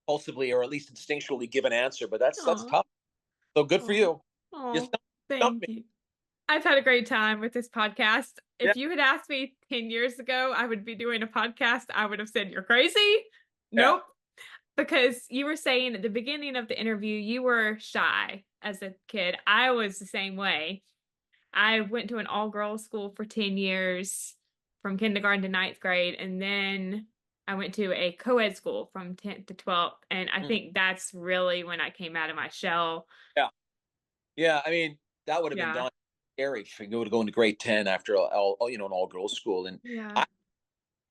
impulsively or at least instinctually give an answer, but that's tough. So good for you. Thank you. I've had a great time with this podcast. If you had asked me 10 years ago, I would be doing a podcast, I would have said, you're crazy. Nope. Because you were saying at the beginning of the interview, you were shy as a kid. I was the same way. I went to an all-girls school for 10 years. From kindergarten to 9th grade. And then I went to a co-ed school from 10th to 12th. And I think that's really when I came out of my shell. Yeah. Yeah. I mean, that would have been done scary for you to go into grade 10 after an all-girls school. And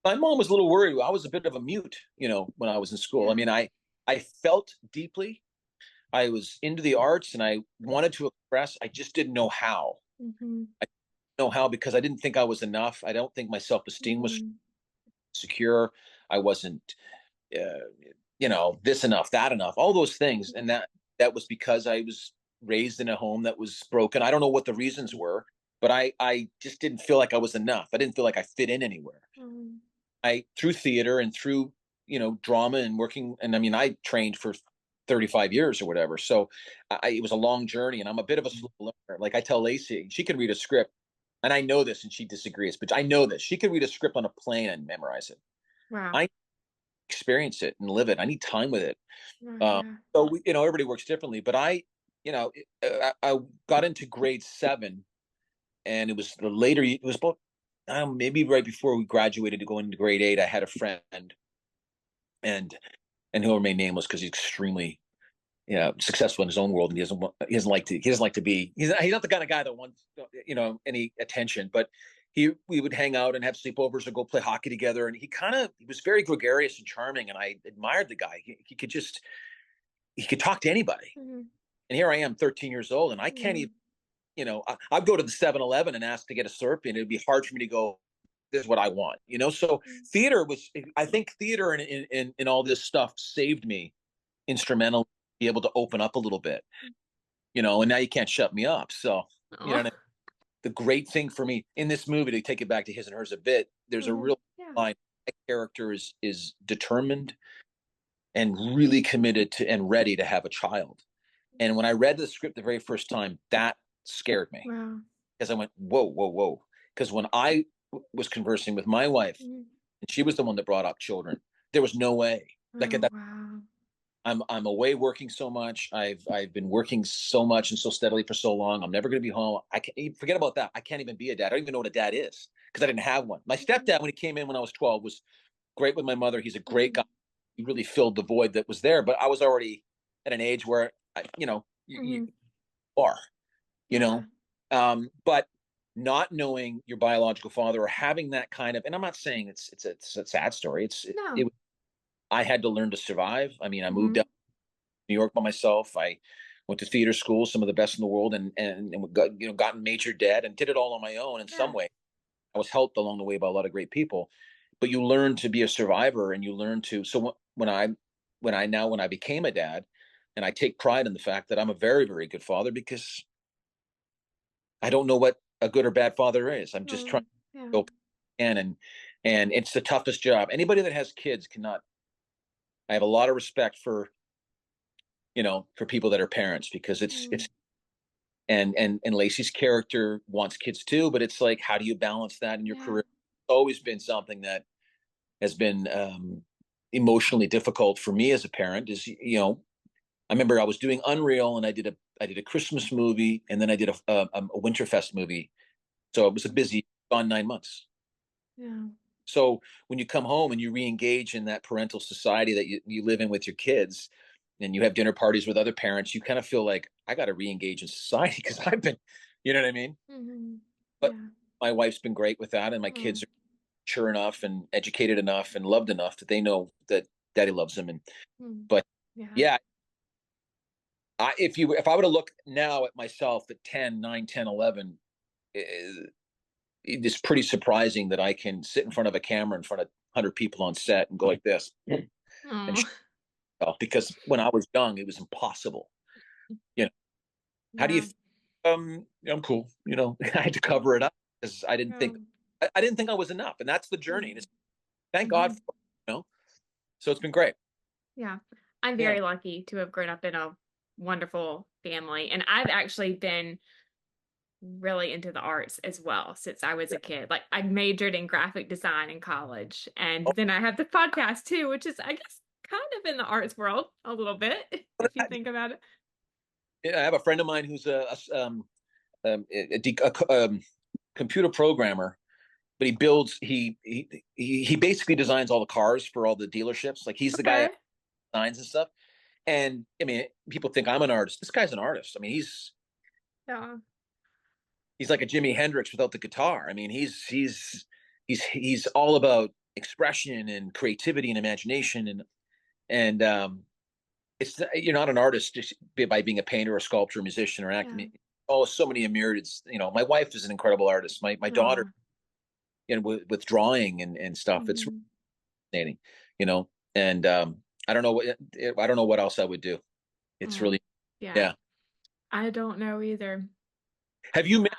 my mom was a little worried. I was a bit of a mute, when I was in school. I mean, I felt deeply. I was into the arts and I wanted to express. I just didn't know how. Know how because I didn't think I was enough. I don't think my self-esteem was secure. I wasn't this enough, that enough, all those things. And that was because I was raised in a home that was broken. I don't know what the reasons were, but I just didn't feel like I was enough. I didn't feel like I fit in anywhere. Through theater and through drama and working, and I mean I trained for 35 years or whatever, so it was a long journey, and I'm a bit of a slow learner. Like I tell Lacey, she can read a script. And I know this, and she disagrees, but I know this. She could read a script on a plane and memorize it. Wow. I experience it and live it. I need time with it. So everybody works differently. But I got into grade 7, and it was the later. It was about maybe right before we graduated to go into grade 8. I had a friend, and he'll remain nameless because he's extremely successful in his own world, and he doesn't like to be, he's not the kind of guy that wants, any attention, but we would hang out and have sleepovers or go play hockey together. And he was very gregarious and charming. And I admired the guy. He could talk to anybody. And here I am 13 years old and I can't even, I'd go to the 7-Eleven and ask to get a Slurpee and it'd be hard for me to go, this is what I want, So I think theater and all this stuff saved me instrumental. Be able to open up a little bit, and now you can't shut me up. So, the great thing for me in this movie, to take it back to his and hers a bit, there's a real Yeah. my character is determined and really committed to and ready to have a child. And when I read the script the very first time, that scared me Wow. because I went, whoa, whoa, whoa. Because when I was conversing with my wife, Mm. and she was the one that brought up children, there was no way. Like at Oh, that, wow. I'm away working so much. I've been working so much and so steadily for so long. I'm never going to be home. I can't forget about that. I can't even be a dad. I don't even know what a dad is because I didn't have one. My stepdad, when he came in when I was 12, was great with my mother. He's a great guy. He really filled the void that was there. But I was already at an age where, you are, you Yeah. know, but not knowing your biological father or having that kind of, and I'm not saying it's a sad story. No. I had to learn to survive. I mean, I moved Mm-hmm. out to New York by myself. I went to theater school, some of the best in the world, and got, gotten major debt and did it all on my own in some Yeah. way. I was helped along the way by a lot of great people, but you learn to be a survivor and you learn to. So when I became a dad, and I take pride in the fact that I'm a very, very good father because I don't know what a good or bad father is. I'm just trying Oh, yeah. to go in and it's the toughest job. Anybody that has kids cannot. I have a lot of respect for people that are parents because Mm. it's and Lacey's character wants kids too, but it's like, how do you balance that in your Yeah. career? It's always been something that has been emotionally difficult for me as a parent. I remember I was doing Unreal and I did a Christmas movie and then I did a Winterfest movie. So it was a busy gone 9 months. Yeah. So when you come home and you re-engage in that parental society that you live in with your kids and you have dinner parties with other parents, you kind of feel like I got to re-engage in society because I've been, you know what I mean? Mm-hmm. But Yeah. my wife's been great with that. And my Oh. kids are mature enough and educated enough and loved enough that they know that daddy loves them. Mm. But Yeah. yeah, if I were to look now at myself at 10, 9, 10, 11, it's pretty surprising that I can sit in front of a camera in front of 100 people on set and go like this and Oh. because when I was young, it was impossible. You know, how do you? Yeah. I'm cool. I had to cover it up because Um, I didn't think I was enough, and that's the journey. And mm-hmm. it's thank God Mm-hmm. for so it's been great. Yeah. I'm Yeah. very lucky to have grown up in a wonderful family. And I've actually been really into the arts as well since I was a kid. Like I majored in graphic design in college. And Oh, then I have the podcast too, which is, I guess, kind of in the arts world a little bit, if you think about it. I have a friend of mine who's a computer programmer, but he builds he basically designs all the cars for all the dealerships. Like he's the guy Okay. that designs and stuff. And I mean, people think I'm an artist. This guy's an artist. I mean, Yeah. he's like a Jimi Hendrix without the guitar. I mean, he's all about expression and creativity and imagination and it's you're not an artist just by being a painter or sculptor, musician or actor. I Yeah. mean, oh, so many myriad. My wife is an incredible artist. My daughter, Oh. with drawing and stuff, it's Hmm. fascinating. You know, and I don't know what else I would do. It's Oh. really Yeah. yeah. I don't know either. Have you met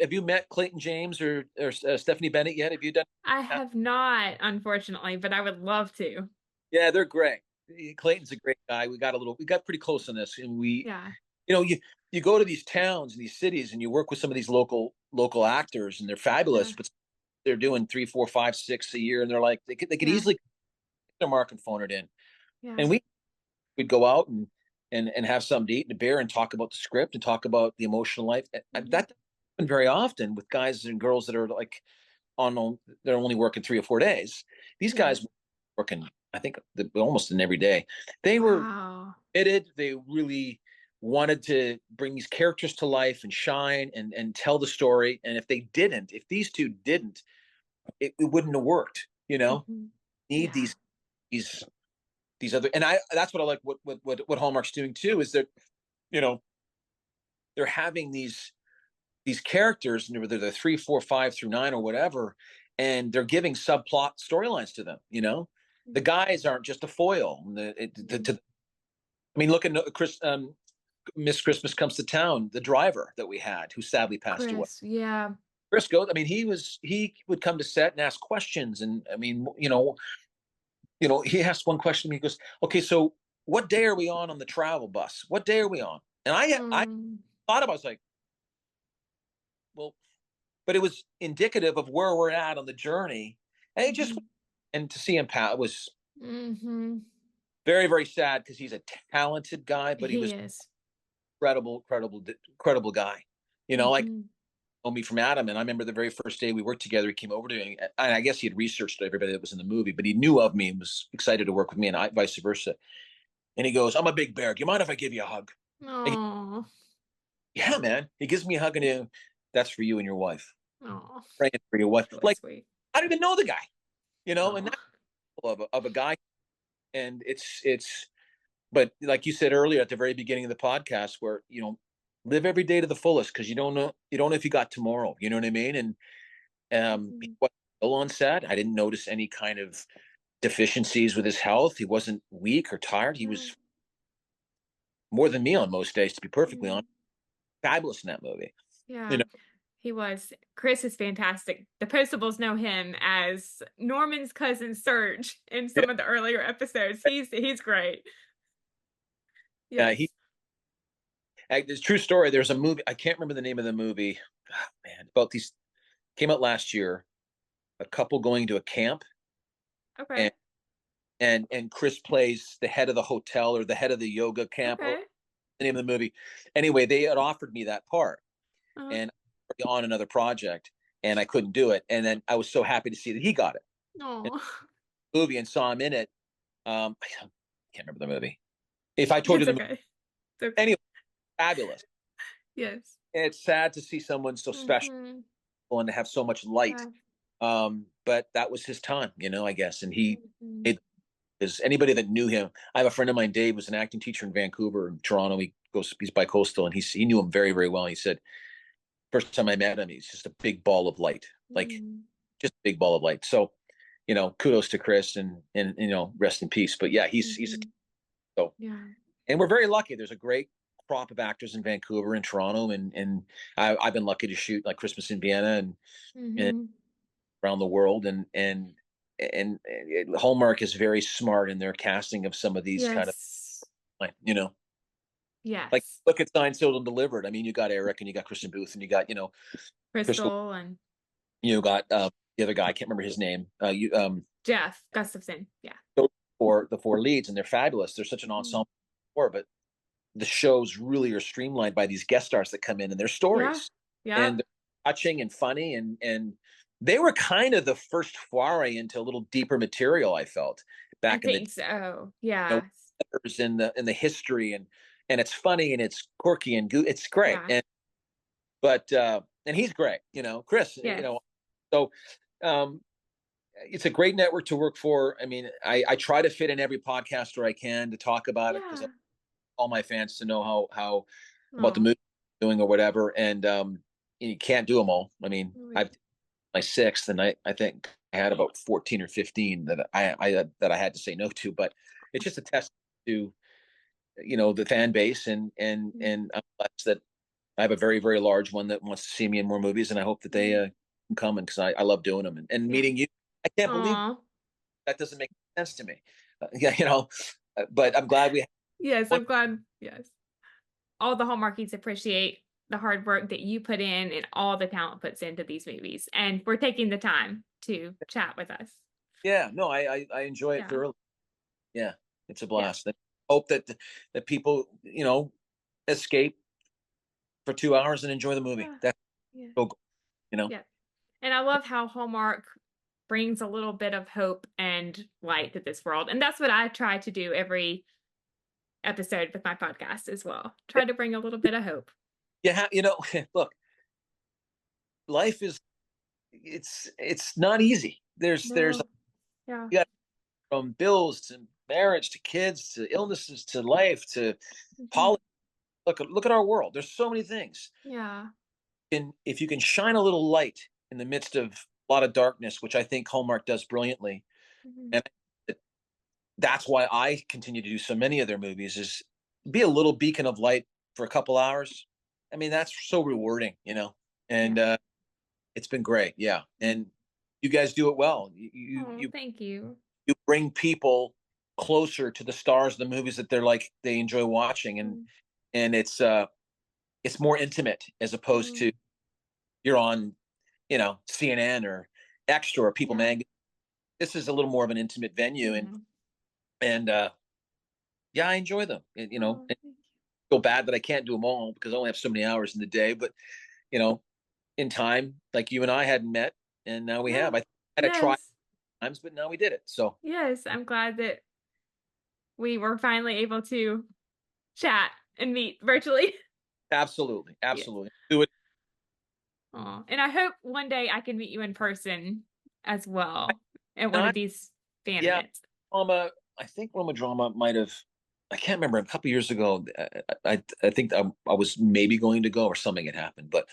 Have you met Clayton James or Stephanie Bennett yet? Have you done? I have not, unfortunately, but I would love to. Yeah, they're great. Clayton's a great guy. We got pretty close on this, and Yeah. you know, you go to these towns and these cities, and you work with some of these local actors, and they're Yeah. fabulous, but they're doing three, four, five, six a year, and they're like they could Yeah. easily get their mark and phone it in, Yeah. and we'd go out and have something to eat and a beer and talk about the script and talk about the emotional life. And Hmm. that happens very often with guys and girls that are like they're only working 3 or 4 days. These Yeah. guys working, I think, almost in every day. They were Wow. committed. They really wanted to bring these characters to life and shine and tell the story. And if these two didn't, it wouldn't have worked. Hmm. Need Yeah. these these other, and that's what I like. What Hallmark's doing too is that you know they're having these characters, and whether they're 3, 4, 5 through 9 or whatever, and they're giving subplot storylines to them. The guys aren't just a foil. Hmm. I mean, look at Miss Christmas Comes to Town, the driver that we had, who sadly passed away. Chris, yeah. Chris goes. I mean, he would come to set and ask questions, and I mean, he asked one question. He goes, "Okay, so what day are we on the travel bus? What day are we on?" And I Mm, thought about, I was like, well, but it was indicative of where we're at on the journey, and it just mhm, and to see him, Pat, was mhm. very, very sad because he's a talented guy, but he He was is. incredible guy. Like Mhm, know me from Adam, and I remember the very first day we worked together, he came over to me, and I guess he had researched everybody that was in the movie, but he knew of me and was excited to work with me, and vice versa. And he goes, "I'm a big bear. Do you mind if I give you a hug?" I go, aw, "Yeah, man." He gives me a hug, and that's for you and your wife. aw. Praying for your wife. That's really Like, sweet. I don't even know the guy, and Aw. that's of a guy, and it's. But like you said earlier at the very beginning of the podcast, where live every day to the fullest, because you don't know if you got tomorrow. You know what I mean? And he Mhm, was still on set. I didn't notice any kind of deficiencies with his health. He wasn't weak or tired. He yeah, was more than me on most days, to be perfectly yeah, honest. Fabulous in that movie. You yeah. know, He was. Chris is fantastic. The Postables know him as Norman's cousin Serge in yeah, some of the earlier episodes. He's great. he. Yes. It's a true story. There's a movie. I can't remember the name of the movie. Oh, man, about these came out last year. A couple going to a camp, and Okay. Chris plays the head of the hotel or the head of the yoga camp. Okay. The name of the movie. Anyway, they had offered me that part, Uh-huh. and on another project, and I couldn't do it. And then I was so happy to see that he got it. And Aw. movie and saw him in it. I can't remember the movie. If I told you It's the movie, okay. It's okay. anyway, fabulous. Yes. And it's sad to see someone so special Mhm. and to have so much light. Yeah. But that was his time, I guess. And Mhm. it is anybody that knew him. I have a friend of mine, Dave, was an acting teacher in Vancouver and Toronto. He's bi-coastal, and he knew him very, very well. He said, first time I met him, he's just a big ball of light, like Mhm. just a big ball of light. So, kudos to Chris, and rest in peace. But yeah, he's a Mhm. so, Yeah. and we're very lucky. There's a great crop of actors in Vancouver and Toronto, and I've been lucky to shoot like Christmas in Vienna and Mhm. around the world, Hallmark is very smart in their casting of some of these kind of, Yes. like, like Yes. look at Signed, Sealed, and Delivered. I mean, you got Eric and you got Kristen Booth and you got Crystal. Crystal and You got the other guy. I can't remember his name. You Jeff Gustafson. Yeah. for the four leads, and they're fabulous. They're such an Mhm. ensemble, but the shows really are streamlined by these guest stars that come in and their Yeah. stories, and Yep. they're touching and funny, and they were kind of the first foray into a little deeper material. I felt I back in the think so. you know, Yes. in the history, and it's funny and it's quirky and it's great, Yeah. and he's great, Chris, Yes. so um it's a great network to work for. I mean, I try to fit in every podcast where I can to talk about it, because I Yeah. want all my fans to know how about the Oh. movie doing or whatever, and you can't do them all. I mean, I've my sixth, and I think I had about 14 or 15 that I had to say no to, but it's just a test to the fan base, and I'm blessed that I have a very, very large one that wants to see me in more movies, and I hope that they Mhm. come in, because I love doing them, and Yeah. meeting you. I can't believe Aw. that doesn't make sense to me. Yeah, but I'm glad we had Yes, one. I'm glad. Yes. All the Hallmarkies appreciate the hard work that you put in and all the talent puts into these movies, and for taking the time to chat with us. Yeah, no, I enjoy it Yeah. thoroughly. Yeah, it's a Yeah. blast. I hope that people escape for 2 hours and enjoy the movie. Yeah. That's Yeah. so cool, you know. Yeah. And I love how Hallmark brings a little bit of hope and light to this world. And that's what I try to do every episode with my podcast as well. Yeah, Try to bring a little bit of hope. look, life is it's not easy. There's No. Yeah. you got from bills to marriage to kids to illnesses to life to Mhm. politics. Look at our world. There's so many things. Yeah. And if you can shine a little light in the midst of a lot of darkness, which I think Hallmark does brilliantly, Mhm. and that's why I continue to do so many of their movies, is be a little beacon of light for a couple hours. I mean, that's so rewarding, Yeah. and It's been great. Yeah. And you guys do it well. Oh, thank you. You bring people closer to the stars of the movies that they enjoy watching. Mm, And it's more intimate as opposed mm, to you're on, CNN or Extra or People yeah. Magazine. This is a little more of an intimate venue, and Yeah. and yeah, I enjoy them. Oh, And thank feel bad that I can't do them all because I only have so many hours in the day. But you know, in time, like you and I hadn't met, and now we you. have. Yeah. I had to try Yes. times, but now we did it. So Yes. I'm glad that we were finally able to chat and meet virtually. absolutely, Yes. absolutely do it. Aw. And I hope one day I can meet you in person as well at one of Not these fan yeah, events. drama. I think Roma Drama might have. I can't remember. A couple years ago, I think I was maybe going to go or something had happened. But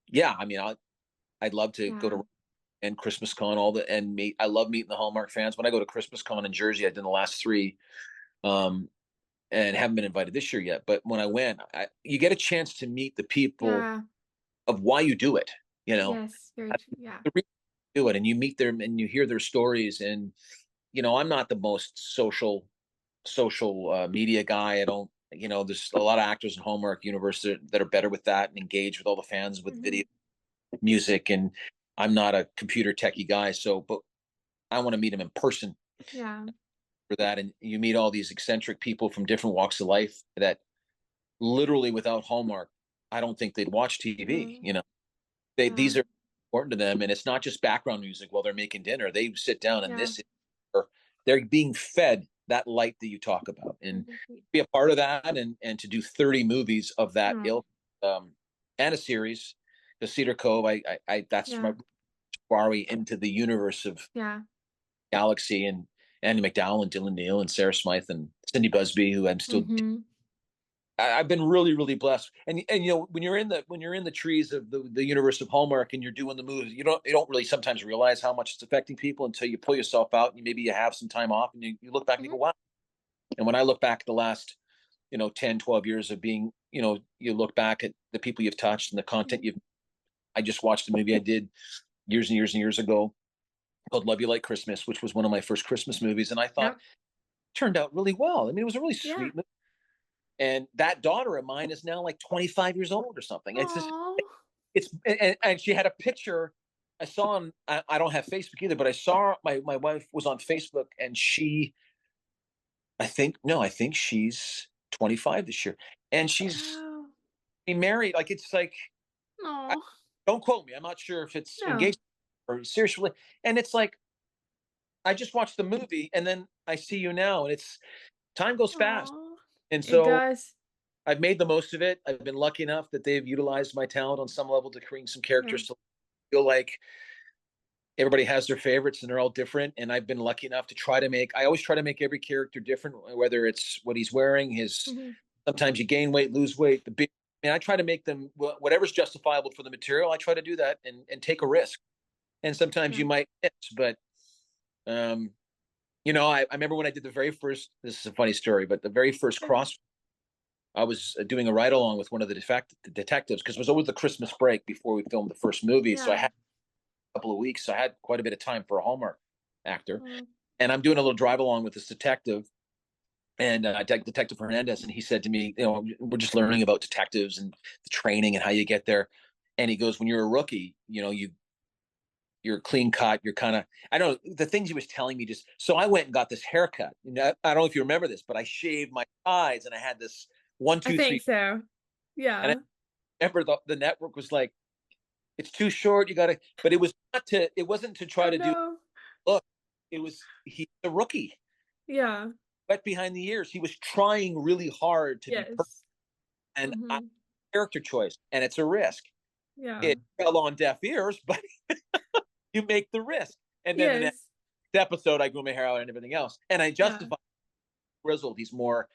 yeah, I mean, I'd love to go Yeah. to and Christmas Con, all the and meet. I love meeting the Hallmark fans. When I go to Christmas Con in Jersey, I did the last three, um, and haven't been invited this year yet. But when I went, you get a chance to meet the people Yeah. of why you do it. You know, Yes. Very true. Yeah. the reason you do it, and you meet them and you hear their stories. And I'm not the most social media guy. I don't. There's a lot of actors in Hallmark universe that are better with that and engage with all the fans with Hmm. video, music, and I'm not a computer techie guy. So, but I want to meet them in person Yeah. for that. And you meet all these eccentric people from different walks of life that literally without Hallmark, I don't think they'd watch TV. Mm, yeah. These are important to them. And it's not just background music while they're making dinner. They sit down and Yeah. or they're being fed that light that you talk about and Mhm. be a part of that and to do 30 movies of that Oh, ilk, and a series, the Cedar Cove. That's my yeah. foray into the universe of Yeah. Galaxy and Andy McDowell and Dylan Neal and Sarah Smythe and Cindy Busby, who I'm still. Hmm. I've been really, really blessed. And when you're in the trees of the universe of Hallmark and you're doing the movies, you don't really sometimes realize how much it's affecting people until you pull yourself out and maybe you have some time off and you look back and you go, Hmm. wow. And when I look back at the last 10, 12 years of being, you look back at the people you've touched and the content you've. I just watched a movie I did years and years and years ago called Love You Like Christmas, which was one of my first Christmas movies, and I thought Yep. turned out really well. I mean, it was a really Yeah. sweet movie. And that daughter of mine is now like 25 years old or something. It's just, Oh. it's, and she had a picture I saw on, I don't have Facebook either, but I saw my wife was on Facebook and I think she's 25 this year and she's Wow. married. Like, it's like, I, Oh. don't quote me. I'm not sure if it's No. engaged or seriously. And it's like, I just watched the movie and then I see you now and it's time goes fast. Oh. And It so does. I've made the most of it. I've been lucky enough that they've utilized my talent on some level to create some Yeah. characters to feel like everybody has their favorites and they're all different. And I've been lucky enough to I always try to make every character different, whether it's what he's wearing, Hmm. sometimes you gain weight, lose weight, and I try to make them whatever's justifiable for the material. I try to do that and take a risk. And sometimes Yeah. you might miss, but, um, I remember when I did this is a funny story, but the very first Sure. cross, I was doing a ride along with one of the detectives because it was always the Christmas break before we filmed the first movie. So I Yeah. had a couple of weeks. So I had quite a bit of time for a Hallmark actor. Oh. And I'm doing a little drive along with this detective and Detective Hernandez. And he said to me, we're just learning about detectives and the training and how you get there. And he goes, when you're a rookie, you're clean cut. You're kind of, I don't know, the things he was telling me just, so I went and got this haircut. I don't know if you remember this, but I shaved my sides and I had this one, I two, think three. so. And I Yeah. remember the network was like, it's too short. You got to, but it wasn't to try Oh to do, no. look, he's a rookie, Yeah. wet behind the ears. He was trying really hard to be perfect. Yes. And Hmm. character choice, and it's a risk. Yeah. It fell on deaf ears, but you make the risk. And then the next Yes. episode, I grew my hair out and everything else. And I Yeah. justify grizzled. He's more,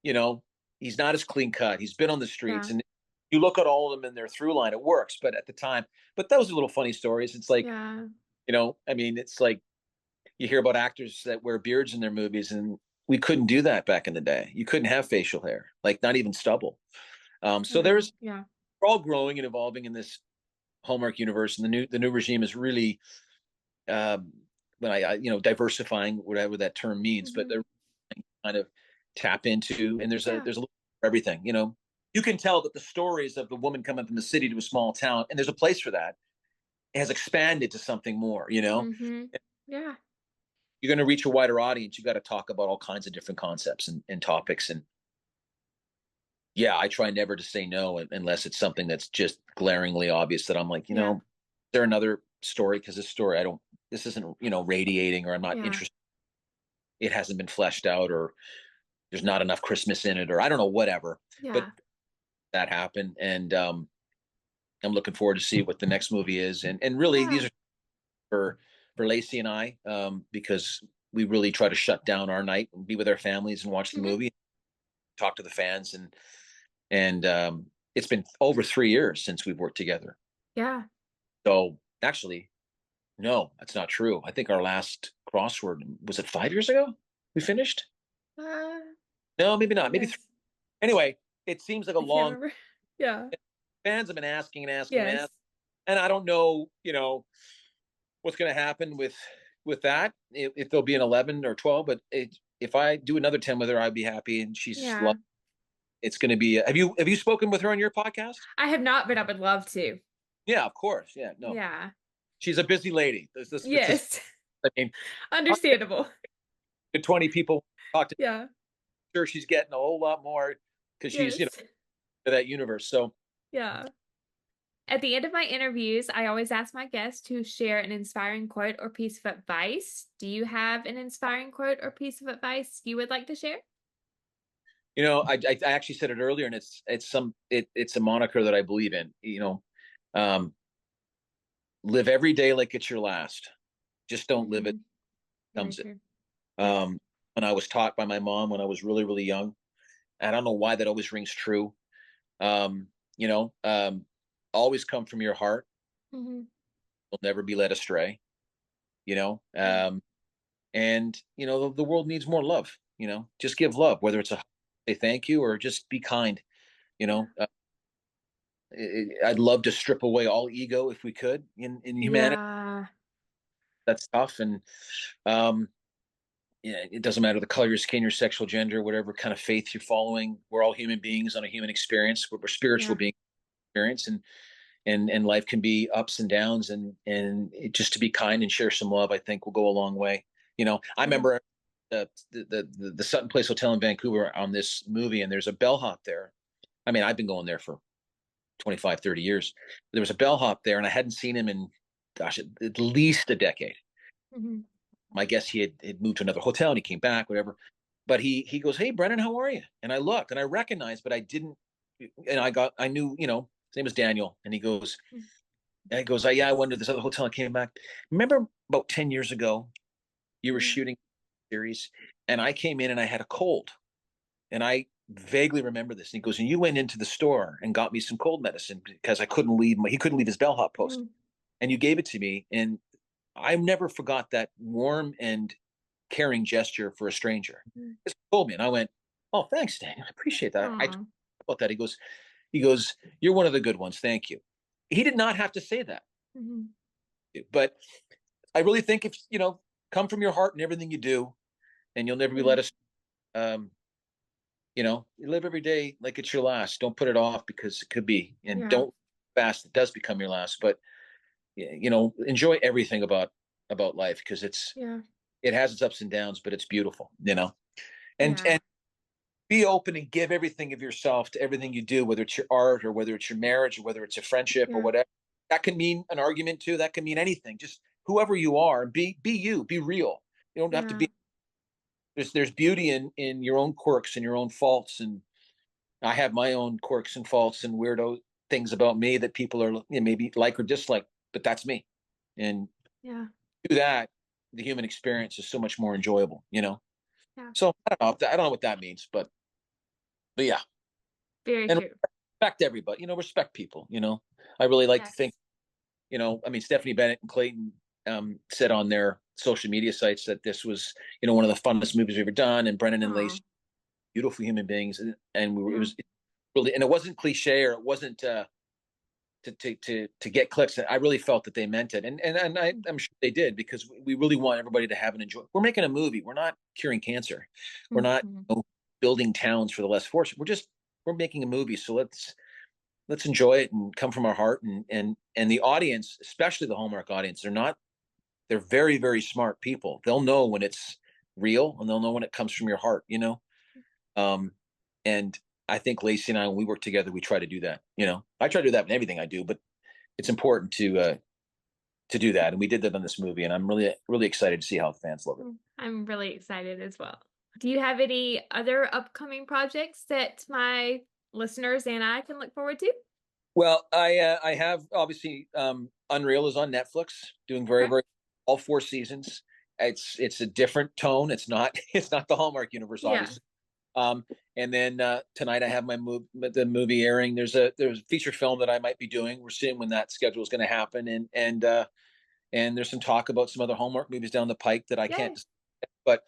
you know, he's not as clean cut. He's been on the streets. Yeah. And you look at all of them in their through line, it works. But at the time, but those are little funny stories. It's like, Yeah. I mean, it's like you hear about actors that wear beards in their movies, and we couldn't do that back in the day. You couldn't have facial hair, like not even stubble. So No. there's Yeah. we're all growing and evolving in this Hallmark universe, and the new regime is really, when diversifying, whatever that term means, but they're kind of tap into, and there's a little for everything. You can tell that the stories of the woman coming from the city to a small town, and there's a place for that, has expanded to something more. Yeah. You're going to reach a wider audience. You got to talk about all kinds of different concepts and topics. And yeah, I try never to say no unless it's something that's just glaringly obvious that I'm like, is there another story? Because this isn't, radiating, or I'm not interested. It hasn't been fleshed out, or there's not enough Christmas in it, or I don't know, whatever. But that happened. And I'm looking forward to see what the next movie is. And really, these are for Lacey and I, because we really try to shut down our night and be with our families and watch the movie, talk to the fans, and it's been over 3 years since we've worked together. Yeah. So actually, no, that's not true. I think our last crossword, was it 5 years ago we finished? No, maybe not. Maybe anyway, it seems like a long. Yeah. Fans have been asking and asking and asking, and I don't know, what's going to happen with that, if there'll be an 11 or 12, but if I do another 10 with her, I'd be happy. And she's it's going to be, have you spoken with her on your podcast? I have not, but I would love to. Yeah, of course. Yeah. No. Yeah. She's a busy lady. Yes. I mean, understandable. 20 people talk to. Yeah. I'm sure she's getting a whole lot more because she's, to that universe. So yeah. At the end of my interviews, I always ask my guests to share an inspiring quote or piece of advice. Do you have an inspiring quote or piece of advice you would like to share? I actually said it earlier, and it's a moniker that I believe in. Live every day like it's your last. Just don't live it. Comes it. When I was taught by my mom when I was really, really young, I don't know why that always rings true. Always come from your heart. You'll never be led astray. And the world needs more love. Just give love, whether it's say thank you or just be kind. I'd love to strip away all ego if we could in humanity. That's tough. And it doesn't matter the color of your skin, your sexual gender, whatever kind of faith you're following. We're all human beings on a human experience. We're spiritual beings experience, and life can be ups and downs, and just to be kind and share some love, I think, will go a long way. I remember the Sutton Place Hotel in Vancouver on this movie, and there's a bellhop there. I mean, I've been going there for 25, 30 years. There was a bellhop there, and I hadn't seen him in, gosh, at least a decade. I guess he had moved to another hotel, and he came back, whatever. But he goes, "Hey, Brennan, how are you?" And I looked, and I recognized, but I didn't. And I knew, his name was Daniel. And he goes, "Yeah, I went to this other hotel and came back. Remember about 10 years ago, you were shooting a series, and I came in and I had a cold, and I vaguely remember this." And he goes, "And you went into the store and got me some cold medicine because he couldn't leave his bellhop post, and you gave it to me." And I never forgot that warm and caring gesture for a stranger. He told me, and I went, "Oh, thanks, Daniel. I appreciate that." I talked about that. He goes, "You're one of the good ones. Thank you." He did not have to say that. But I really think if, come from your heart in everything you do, and you'll never be led astray. You live every day like it's your last. Don't put it off, because it could be, and don't fast. It does become your last, but enjoy everything about life, because it has its ups and downs, but it's beautiful, and be open and give everything of yourself to everything you do, whether it's your art or whether it's your marriage or whether it's a friendship or whatever. That can mean an argument too. That can mean anything. Just whoever you are, be you, be real. You don't have to be. There's beauty in your own quirks and your own faults, and I have my own quirks and faults and weirdo things about me that people are maybe like or dislike, but that's me. And do that, the human experience is so much more enjoyable, So I don't know what that means, but yeah. Very and true. Respect everybody, respect people, I really like to think, Stephanie Bennett and Clayton said on their social media sites that this was, one of the funnest movies we've ever done. And Brennan and Lacey, beautiful human beings. And it was really, and it wasn't cliche, or it wasn't, to get clicks. And I really felt that they meant it, and I'm sure they did, because we really want everybody to have an enjoy. We're making a movie. We're not curing cancer. We're not building towns for the less fortunate. We're making a movie. So let's enjoy it and come from our heart. And the audience, especially the Hallmark audience, they're very, very smart people. They'll know when it's real, and they'll know when it comes from your heart, and I think Lacey and I, when we work together, we try to do that. I try to do that in everything I do, but it's important to do that. And we did that on this movie, and I'm really, really excited to see how the fans love it. I'm really excited as well. Do you have any other upcoming projects that my listeners and I can look forward to? Well, I have, obviously, Unreal is on Netflix, doing very, very, all 4 seasons. It's a different tone. It's not the Hallmark universe, obviously. And then tonight I have the movie airing. There's a feature film that I might be doing. We're seeing when that schedule is going to happen, and there's some talk about some other Hallmark movies down the pike that I can't. But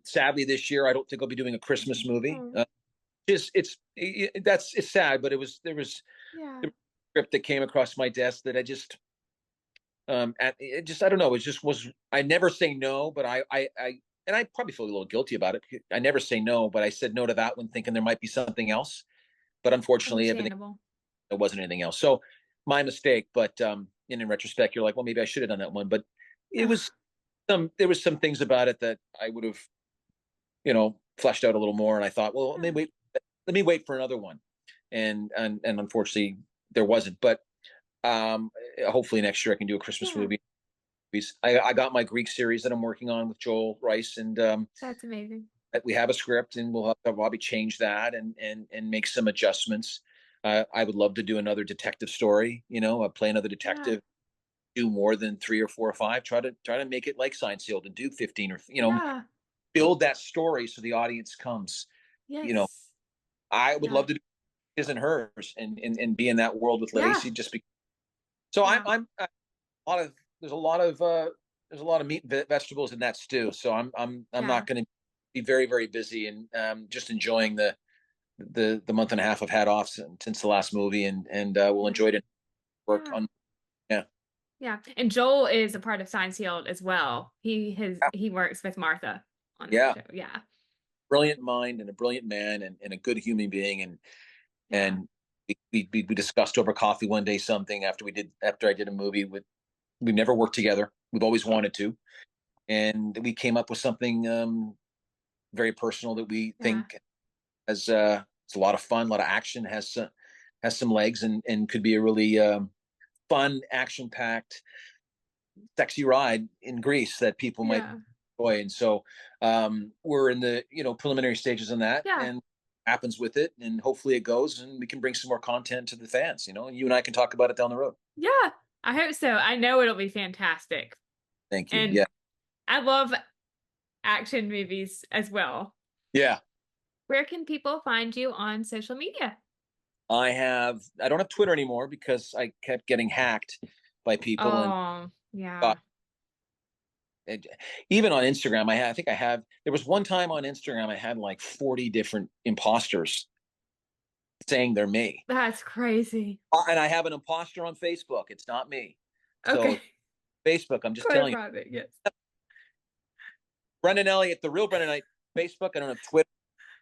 sadly, this year I don't think I'll be doing a Christmas movie. It's sad, but there was a script that came across my desk that I just I don't know. It just was. I never say no, but and I probably feel a little guilty about it. I never say no, but I said no to that one, thinking there might be something else. But unfortunately, there wasn't anything else. So my mistake. But in retrospect, you're like, well, maybe I should have done that one. But there was some things about it that I would have, fleshed out a little more. And I thought, well, let me wait for another one. And unfortunately, there wasn't. But hopefully next year I can do a Christmas movie. I got my Greek series that I'm working on with Joel Rice, and that's amazing. We have a script, and we'll have to probably change that and make some adjustments. I would love to do another detective story. Play another detective, do more than 3 or 4 or 5. Try to make it like Seinfeld and do 15 or build that story so the audience comes. I would love to do his and hers and be in that world with Lacey. So I'm there's a lot of meat and vegetables in that stew. So I'm not going to be very, very busy, and just enjoying the month and a half I've had off since the last movie, and we'll enjoy it. Work on. And Joel is a part of Seinfeld as well. He works with Martha on that show. Brilliant mind and a brilliant man and a good human being, and we discussed over coffee one day something after I did a movie with. We've never worked together. We've always wanted to. And we came up with something very personal that we think it's a lot of fun, a lot of action, has some legs, and could be a really fun, action-packed, sexy ride in Greece that people might enjoy. And so we're in the preliminary stages on that, and happens with it, and hopefully it goes, and we can bring some more content to the fans, and you and I can talk about it down the road. I hope so. I know it'll be fantastic. Thank you. And I love action movies as well. Where can people find you on social media? I don't have Twitter anymore because I kept getting hacked by people. Even on Instagram, there was one time on Instagram I had like 40 different imposters saying they're me. That's crazy. And I have an imposter on Facebook. It's not me. Okay. So Facebook, I'm just telling you. Yes. Brennan Elliott, the real Brennan Elliott, Facebook. I don't have Twitter.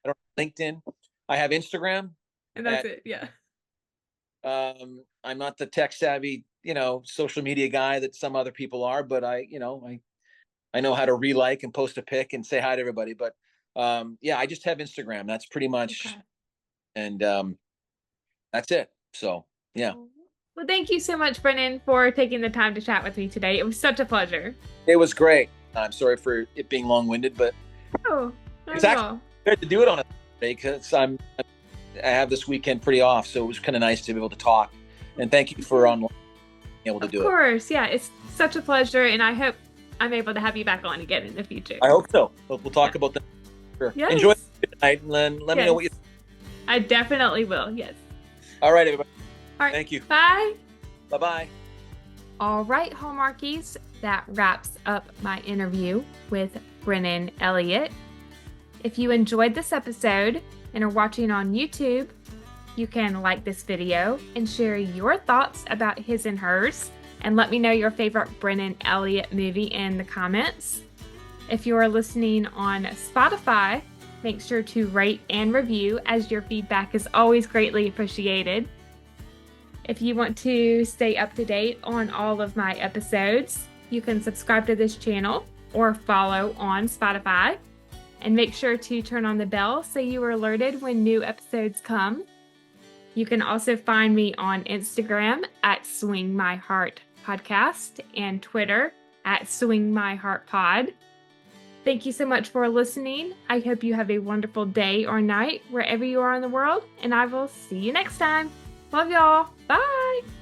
I don't have LinkedIn. I have Instagram. And that's it. Yeah. I'm not the tech savvy, social media guy that some other people are, but I know how to re-like and post a pic and say hi to everybody. But I just have Instagram. That's pretty much, and that's it. So Well, thank you so much, Brennan, for taking the time to chat with me today. It was such a pleasure. It was great. I'm sorry for it being long-winded, but it's actually good to do it on a Saturday because I have this weekend pretty off, so it was kind of nice to be able to talk. And thank you for being able to do it. Of course, it's such a pleasure, and I hope I'm able to have you back on again in the future. I hope so. We'll talk about that. Sure. Yes. Enjoy the night, and let me know what you think. I definitely will. Yes. All right, everybody. All right. Thank you. Bye. Bye-bye. All right, Hallmarkies. That wraps up my interview with Brennan Elliott. If you enjoyed this episode and are watching on YouTube, you can like this video and share your thoughts about his and hers, and let me know your favorite Brennan Elliott movie in the comments. If you are listening on Spotify, make sure to rate and review, as your feedback is always greatly appreciated. If you want to stay up to date on all of my episodes, you can subscribe to this channel or follow on Spotify. And make sure to turn on the bell so you are alerted when new episodes come. You can also find me on Instagram at Swing My Heart Podcast and Twitter at Swing My Heart Pod. Thank you so much for listening. I hope you have a wonderful day or night wherever you are in the world, and I will see you next time. Love y'all. Bye.